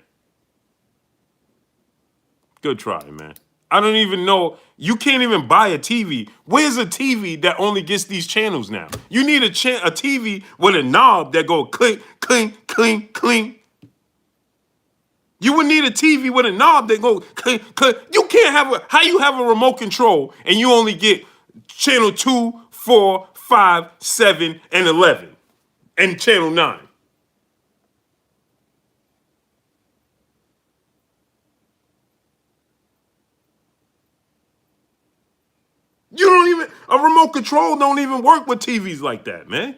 Good try, man. I don't even know. You can't even buy a TV. Where's a TV that only gets these channels now? You need a TV with a knob that go clink, clink, clink, clink. You would need a TV with a knob that go clink, clink. You can't have how you have a remote control and you only get channel 2, 4, 5, 7, and 11, and channel 9. You don't even, a remote control don't even work with TVs like that, man.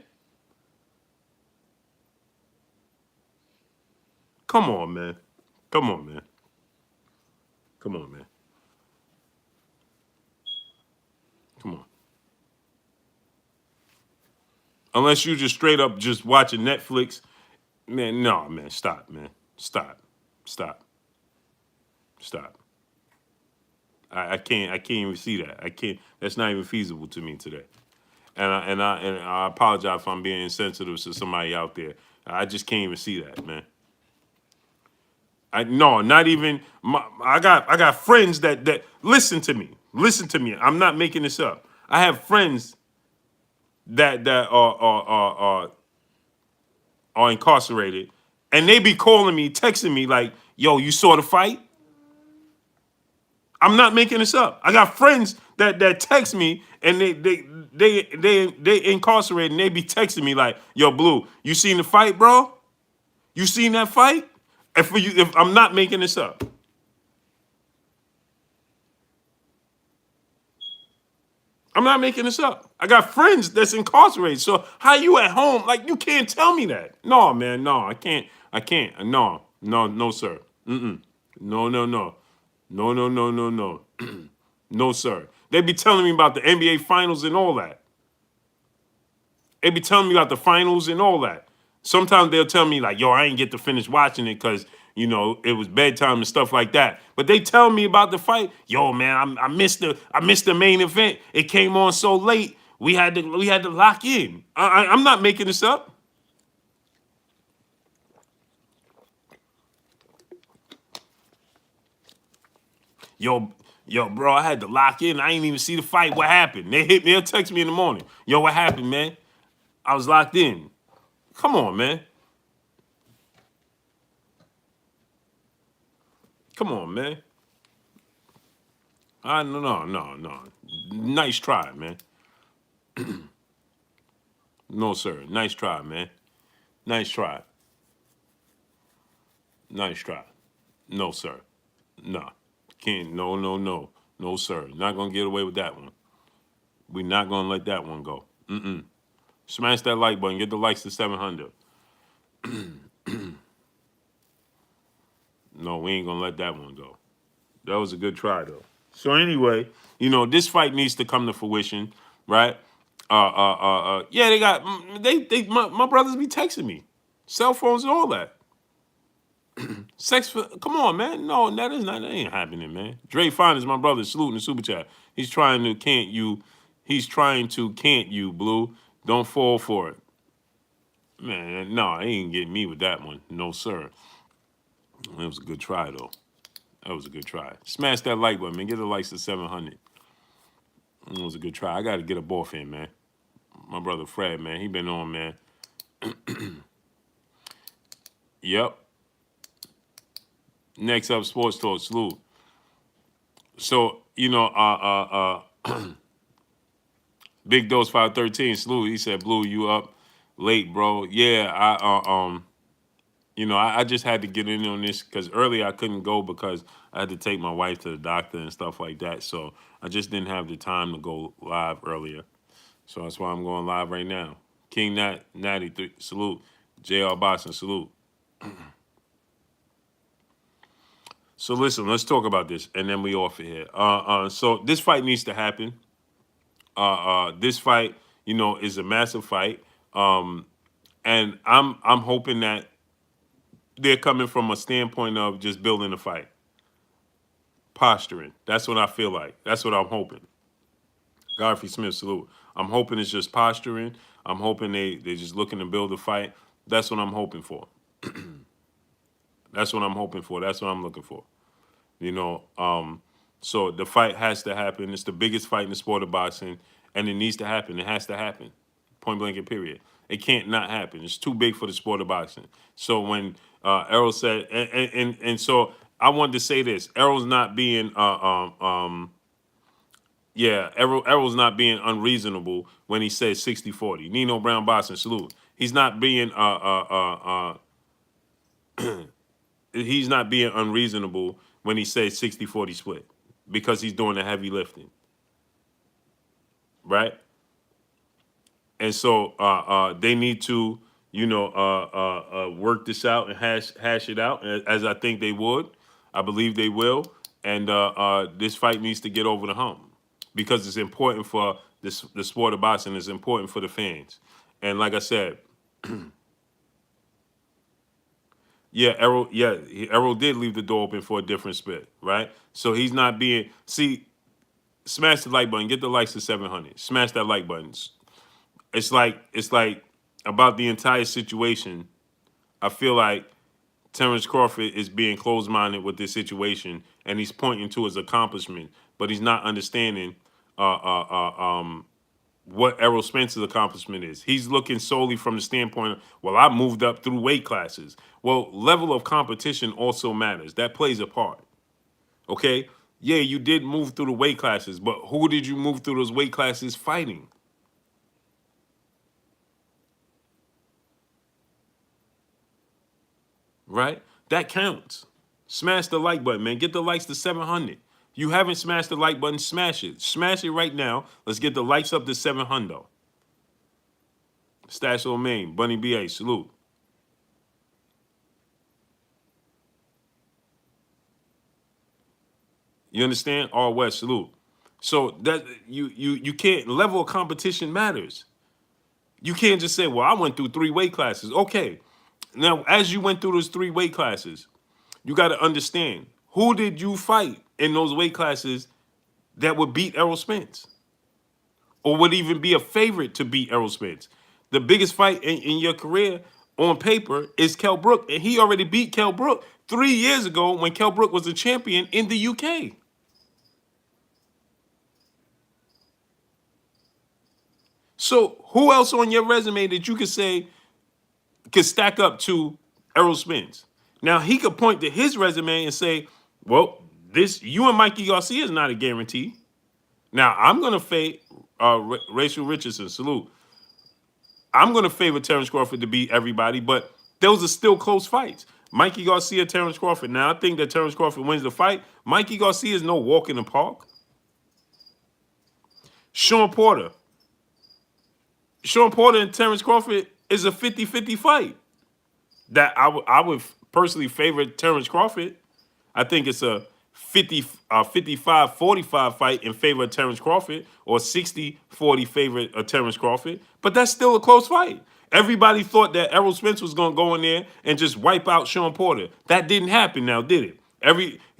Come on, man. Come on, man. Come on, man. Come on. Unless you just straight up just watching Netflix, man, no, man. Stop, man. Stop. Stop. Stop. I can't even see that. I can't, that's not even feasible to me today. And I apologize if I'm being insensitive to somebody out there. I just can't even see that, man. No, not even. I got friends that listen to me. Listen to me. I'm not making this up. I have friends that are incarcerated, and they be calling me, texting me like, "Yo, you saw the fight?" I'm not making this up. I got friends that text me, and they incarcerated, and they be texting me like, "Yo, Blue, you seen the fight, bro? You seen that fight?" If I'm not making this up. I'm not making this up. I got friends that's incarcerated. So how you at home? Like, you can't tell me that. No, man, no, I can't. I can't. No, no, no, sir. Mm-mm. No, no, no. No, no, no, no, no. No, sir. They be telling me about the NBA finals and all that. They be telling me about the finals and all that. Sometimes they'll tell me like, yo, I ain't get to finish watching it because, you know, it was bedtime and stuff like that. But they tell me about the fight. Yo, man, I missed the main event. It came on so late. We had to lock in. I'm not making this up. Yo, bro, I had to lock in. I ain't even see the fight. What happened? They hit me. They'll text me in the morning. Yo, what happened, man? I was locked in. Come on, man. Come on, man. No. Nice try, man. No, sir. Nice try, man. Nice try. Nice try. No, sir. No. Can't. No, no, no. No, sir. Not gonna get away with that one. We're not gonna let that one go. Mm-mm. Smash that like button. Get the likes to 700. No, we ain't gonna let that one go. That was a good try, though. So anyway, you know, this fight needs to come to fruition, right? Yeah, my brothers be texting me, cell phones and all that. Come on, man. No, that ain't happening, man. Dre Fine is my brother, saluting the super chat. He's trying to can't you, Blue. Don't fall for it. Man, no, he ain't getting me with that one. No, sir. That was a good try, though. That was a good try. Smash that like button, man. Get the likes to 700. It was a good try. I got to get a off in, man. My brother Fred, man, he been on, man. Yep. Next up, Sports Talk, salute. So, you know, Big Dose 513, salute. He said, Blue, you up late, bro. Yeah, I just had to get in on this because earlier I couldn't go because I had to take my wife to the doctor and stuff like that. So I just didn't have the time to go live earlier. So that's why I'm going live right now. King Natty, salute. JR Boston, salute. So listen, let's talk about this, and then we off it here. So this fight needs to happen. This fight, you know, is a massive fight, and I'm hoping that they're coming from a standpoint of just building a fight, posturing. That's what I feel like. That's what I'm hoping. Godfrey Smith, salute. I'm hoping it's just posturing. I'm hoping they're just looking to build a fight. That's what I'm hoping for. That's what I'm hoping for. That's what I'm looking for. You know, so the fight has to happen. It's the biggest fight in the sport of boxing, and it needs to happen. It has to happen. Point blank and period. It can't not happen. It's too big for the sport of boxing. So when Errol said, and so I wanted to say this: Errol's not being, yeah, Errol's not being unreasonable when he says 60-40. Nino Brown boxing salute. He's not being unreasonable when he says 60-40 split because he's doing the heavy lifting, right? And so they need to, work this out and hash it out as I think they would. I believe they will, and this fight needs to get over the hump because it's important for the sport of boxing. It's important for the fans, and like I said, yeah, Errol did leave the door open for a different split, right? So he's not being smash the like button, get the likes to 700, smash that like button. It's like about the entire situation. I feel like Terence Crawford is being closed-minded with this situation, and he's pointing to his accomplishment, but he's not understanding what Errol Spence's accomplishment is. He's looking solely from the standpoint of, well, I moved up through weight classes. Well, level of competition also matters. That plays a part. Okay? Yeah, you did move through the weight classes, but who did you move through those weight classes fighting? Right? That counts. Smash the like button, man. Get the likes to 700. You haven't smashed the like button, smash it. Smash it right now. Let's get the likes up to 700. Stash on Maine, Bunny BA, salute. You understand? All West, salute. So that you can't, level of competition matters. You can't just say, well, I went through 3 weight classes. Okay. Now, as you went through those 3 weight classes, you got to understand, who did you fight in those weight classes that would beat Errol Spence? Or would even be a favorite to beat Errol Spence? The biggest fight in your career on paper is Kell Brook. And he already beat Kell Brook 3 years ago when Kell Brook was a champion in the UK. So who else on your resume that you could say could stack up to Errol Spence? Now he could point to his resume and say, well, this you and Mikey Garcia is not a guarantee. Now I'm gonna fade Rachel Richardson, salute. I'm gonna favor Terence Crawford to beat everybody, but those are still close fights. Mikey Garcia, Terence Crawford. Now I think that Terence Crawford wins the fight. Mikey Garcia is no walk in the park. Sean Porter. Sean Porter and Terence Crawford is a 50-50 fight. That I would personally favor Terence Crawford. I think it's a 55-45 fight in favor of Terence Crawford, or 60-40 favor of Terence Crawford. But that's still a close fight. Everybody thought that Errol Spence was going to go in there and just wipe out Sean Porter. That didn't happen now, did it?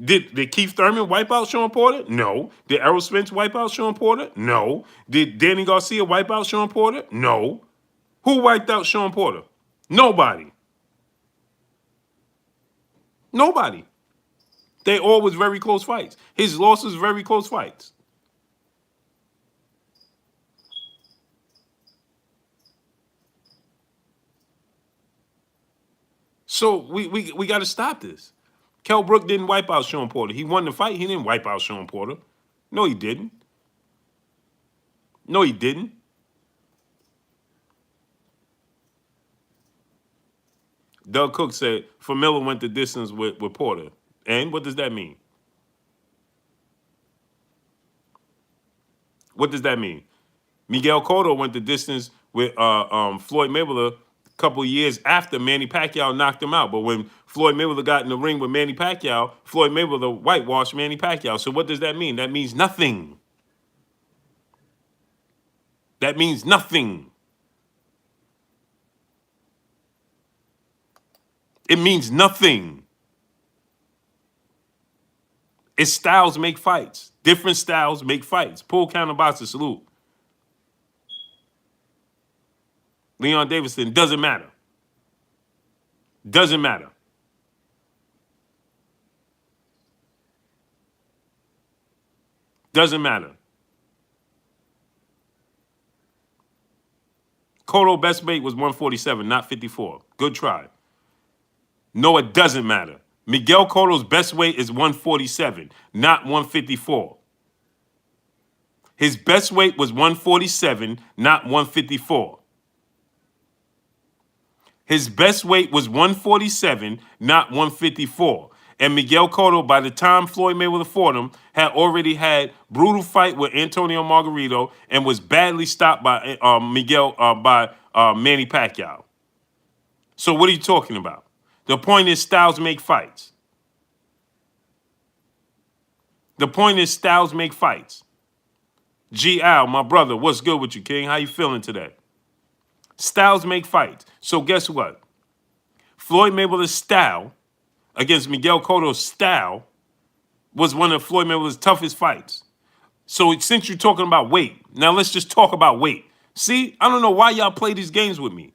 Did Keith Thurman wipe out Sean Porter? No. Did Errol Spence wipe out Sean Porter? No. Did Danny Garcia wipe out Sean Porter? No. Who wiped out Sean Porter? Nobody. Nobody. They all was very close fights. His losses very close fights. So we got to stop this. Kell Brook didn't wipe out Sean Porter. He won the fight. He didn't wipe out Sean Porter. No, he didn't. No, he didn't. Doug Cook said Famila went the distance with Porter. And what does that mean? What does that mean? Miguel Cotto went the distance with Floyd Mayweather a couple of years after Manny Pacquiao knocked him out. But when Floyd Mayweather got in the ring with Manny Pacquiao, Floyd Mayweather whitewashed Manny Pacquiao. So what does that mean? That means nothing. That means nothing. It means nothing. It's styles make fights. Different styles make fights. Pull counter boxer, salute. Leon Davidson, doesn't matter. Doesn't matter. Doesn't matter. Cotto best weight was 147, not 54. Good try. No, it doesn't matter. Miguel Cotto's best weight is 147, not 154. His best weight was 147, not 154. His best weight was 147, not 154. And Miguel Cotto, by the time Floyd Mayweather fought him, had already had brutal fight with Antonio Margarito and was badly stopped by Manny Pacquiao. So what are you talking about? The point is styles make fights. The point is styles make fights. G. Al, my brother, what's good with you, King? How you feeling today? Styles make fights. So guess what? Floyd Mayweather's style against Miguel Cotto's style was one of Floyd Mayweather's toughest fights. So since you're talking about weight, now let's just talk about weight. See, I don't know why y'all play these games with me.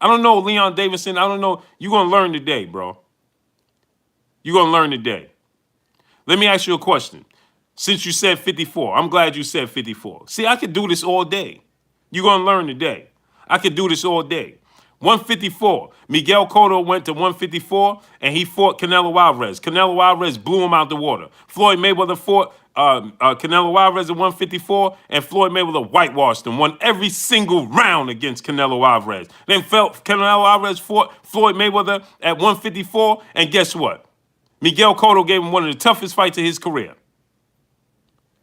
I don't know, Leon Davidson. I don't know. You're going to learn today, bro. You're going to learn today. Let me ask you a question. Since you said 54, I'm glad you said 54. See, I could do this all day. You're going to learn today. I could do this all day. 154. Miguel Cotto went to 154, and he fought Canelo Alvarez. Canelo Alvarez blew him out the water. Floyd Mayweather fought Canelo Alvarez at 154, and Floyd Mayweather whitewashed him, won every single round against Canelo Alvarez. Then Canelo Alvarez fought Floyd Mayweather at 154, and guess what? Miguel Cotto gave him one of the toughest fights of his career.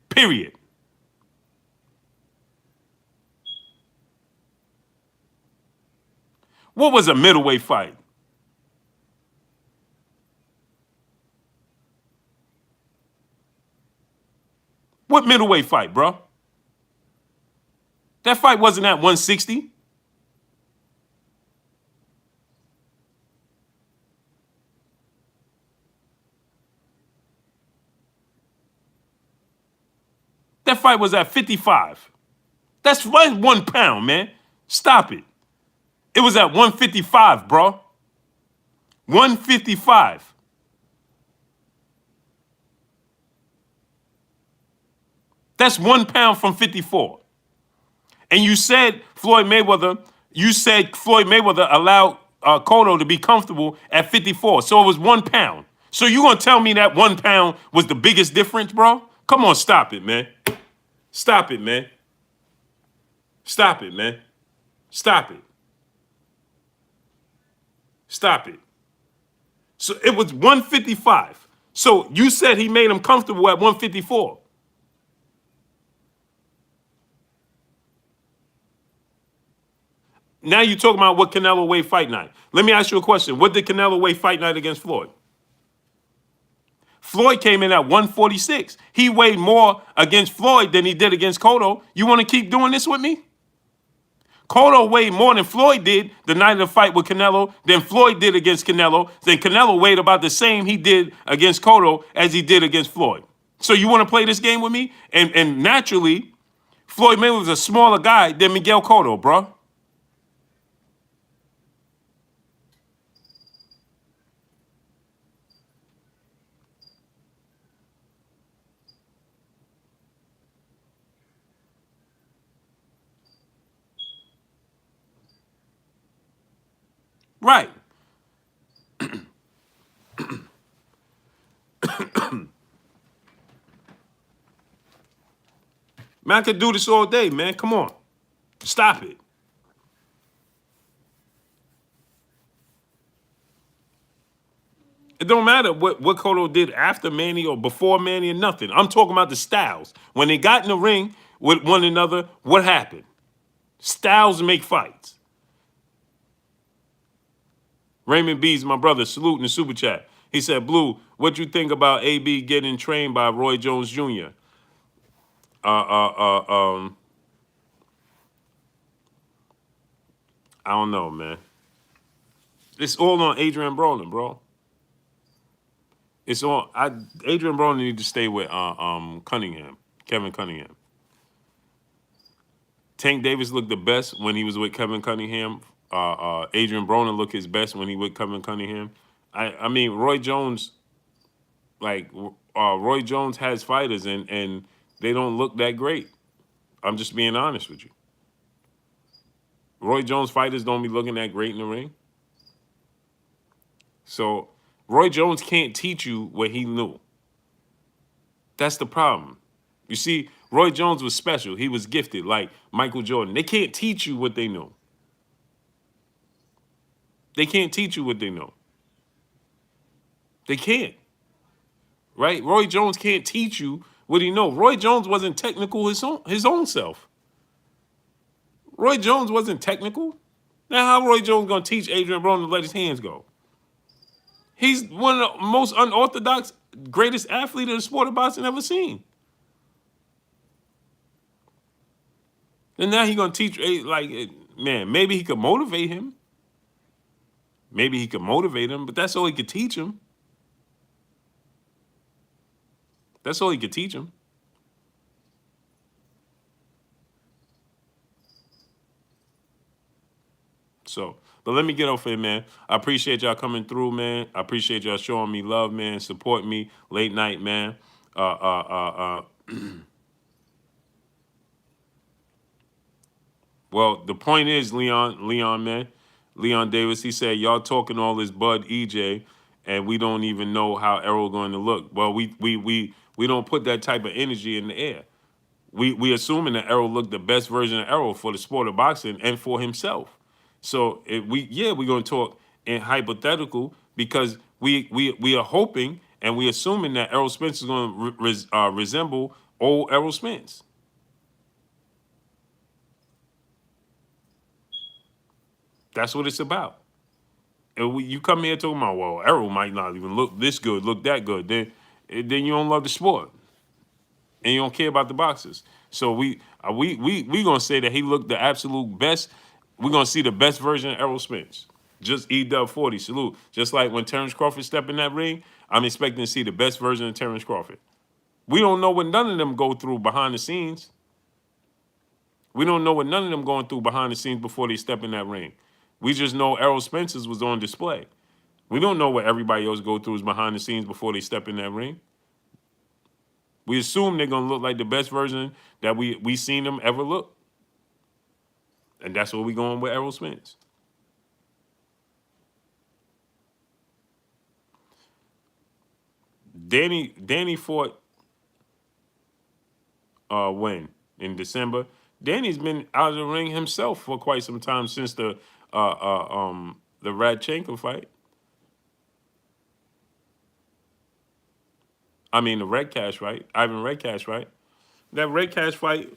Period. What was a middleweight fight? What middleweight fight, bro? That fight wasn't at 160. That fight was at 55. That's 1 pound, man. Stop it. It was at 155, bro. 155. That's 1 pound from 54. And you said Floyd Mayweather allowed Cotto to be comfortable at 54. So it was 1 pound. So you gonna tell me that 1 pound was the biggest difference, bro? Come on, stop it, man. Stop it, man. Stop it, man. Stop it. Stop it. So it was 155. So you said he made him comfortable at 154. Now you're talking about what Canelo weighed fight night. Let me ask you a question. What did Canelo weigh fight night against Floyd? Floyd came in at 146. He weighed more against Floyd than he did against Cotto. You want to keep doing this with me? Cotto weighed more than Floyd did the night of the fight with Canelo than Floyd did against Canelo. Then Canelo weighed about the same he did against Cotto as he did against Floyd. So you want to play this game with me? And naturally, Floyd Mayweather's a smaller guy than Miguel Cotto, bro. Right. Man, I could do this all day, man. Come on. Stop it. It don't matter what Cotto did after Manny or before Manny or nothing. I'm talking about the styles. When they got in the ring with one another, what happened? Styles make fights. Raymond B's my brother, salute in the super chat. He said, Blue, what you think about AB getting trained by Roy Jones Jr.? I don't know, man. It's all on Adrian Broner, bro. It's on. Adrian Broner need to stay with Cunningham, Kevin Cunningham. Tank Davis looked the best when he was with Kevin Cunningham. Adrian Broner looked his best when he with Kevin Cunningham. I mean, Roy Jones, like, Roy Jones has fighters, and they don't look that great. I'm just being honest with you. Roy Jones fighters don't be looking that great in the ring. So Roy Jones can't teach you what he knew. That's the problem. You see, Roy Jones was special. He was gifted, like Michael Jordan. They can't teach you what they know. They can't teach you what they know. They can't. Right? Roy Jones can't teach you what he know. Roy Jones wasn't technical his own self. Roy Jones wasn't technical. Now how Roy Jones gonna teach Adrian Broner to let his hands go? He's one of the most unorthodox, greatest athlete in the sport of boxing ever seen. And now he gonna teach, like, man, maybe he could motivate him. Maybe he could motivate him, but that's all he could teach him. That's all he could teach him. So, but let me get off here, man. I appreciate y'all coming through, man. I appreciate y'all showing me love, man. Support me late night, man. Well, the point is, Leon, man, Leon Davis, he said, y'all talking all this Bud EJ, and we don't even know how Errol going to look. Well, we don't put that type of energy in the air. We assuming that Errol looked the best version of Errol for the sport of boxing and for himself. So we're gonna talk in hypothetical because we are hoping and we assuming that Errol Spence is gonna resemble old Errol Spence. That's what it's about. And you come here talking about, well, Errol might not even look this good, look that good. Then you don't love the sport, and you don't care about the boxers. So we gonna say that he looked the absolute best. We're gonna see the best version of Errol Spence. Just E-Dub 40, salute. Just like when Terence Crawford stepped in that ring, I'm expecting to see the best version of Terence Crawford. We don't know what none of them go through behind the scenes. We don't know what none of them going through behind the scenes before they step in that ring. We just know Errol Spence's was on display. We don't know what everybody else go through is behind the scenes before they step in that ring. We assume they're gonna look like the best version that we seen them ever look. And that's what we going with Errol Spence. Danny fought when? In December. Danny's been out of the ring himself for quite some time since the Radchenko fight. I mean the Red Cash fight. Ivan Red Cash fight. That Red Cash fight,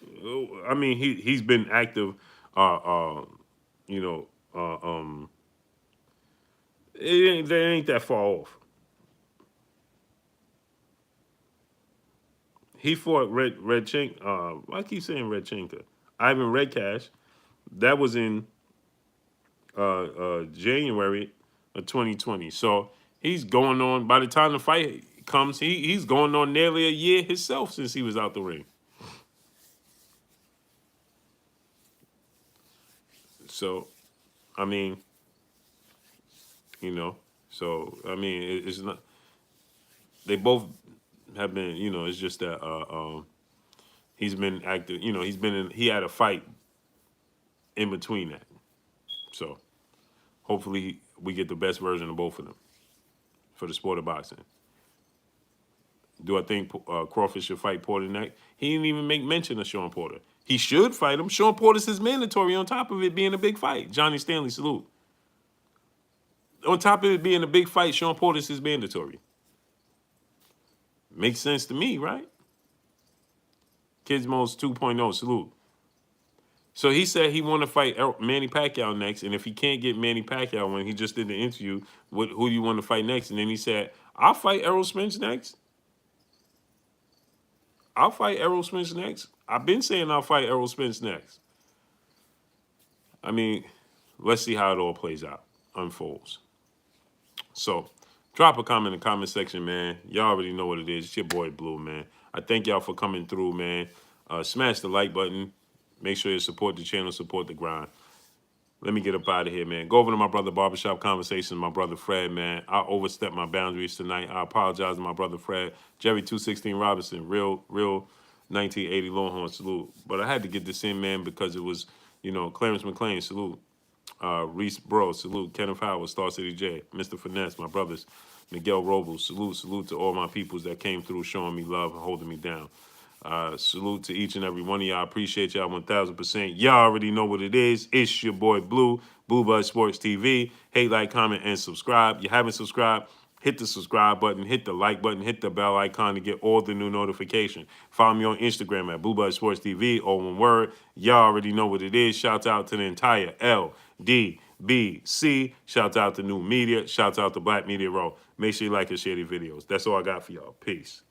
I mean, he's been active you know, they ain't that far off. He fought Redchenko. I keep saying Redchenko. Ivan Red Cash. That was in January of 2020. So he's going on. By the time the fight comes, he's going on nearly a year himself since he was out the ring. So, I mean, so I mean, it's not. They both have been, it's just that he's been active. He had a fight in between that. So hopefully we get the best version of both of them for the sport of boxing. Do I think Crawford should fight Porter next? He didn't even make mention of Sean Porter. He should fight him. Sean Porter's his mandatory on top of it being a big fight. Johnny Stanley, salute. On top of it being a big fight, Sean Porter's his mandatory. Makes sense to me, right? Kids Most 2.0, salute. So he said he want to fight Manny Pacquiao next, and if he can't get Manny Pacquiao when he just did the interview, who do you want to fight next? And then he said, I'll fight Errol Spence next. I'll fight Errol Spence next. I've been saying I'll fight Errol Spence next. I mean, let's see how it all plays out, unfolds. So, drop a comment in the comment section, man. Y'all already know what it is. It's your boy Blue, man. I thank y'all for coming through, man. Smash the like button. Make sure you support the channel, support the grind. Let me get up out of here, man. Go over to my brother Barbershop Conversations, my brother Fred, man. I overstepped my boundaries tonight. I apologize to my brother Fred. Jerry 216 Robinson, real 1980 Longhorn, salute. But I had to get this in, man, because it was, Clarence McLean, salute. Reese Bro, salute. Kenneth Howard, Star City J. Mr. Finesse, my brothers. Miguel Robles, salute to all my peoples that came through showing me love and holding me down. Salute to each and every one of y'all. Appreciate y'all 1000%. Y'all already know what it is. It's your boy Blue, Blue Bud Sports TV. Hate, like, comment, and subscribe. You haven't subscribed, hit the subscribe button, hit the like button, hit the bell icon to get all the new notification. Follow me on Instagram at Blue Bud Sports TV, all one word. Y'all already know what it is. Shout out to the entire LDBC. Shout out to New Media. Shout out to Black Media Row. Make sure you like and share these videos. That's all I got for y'all. Peace.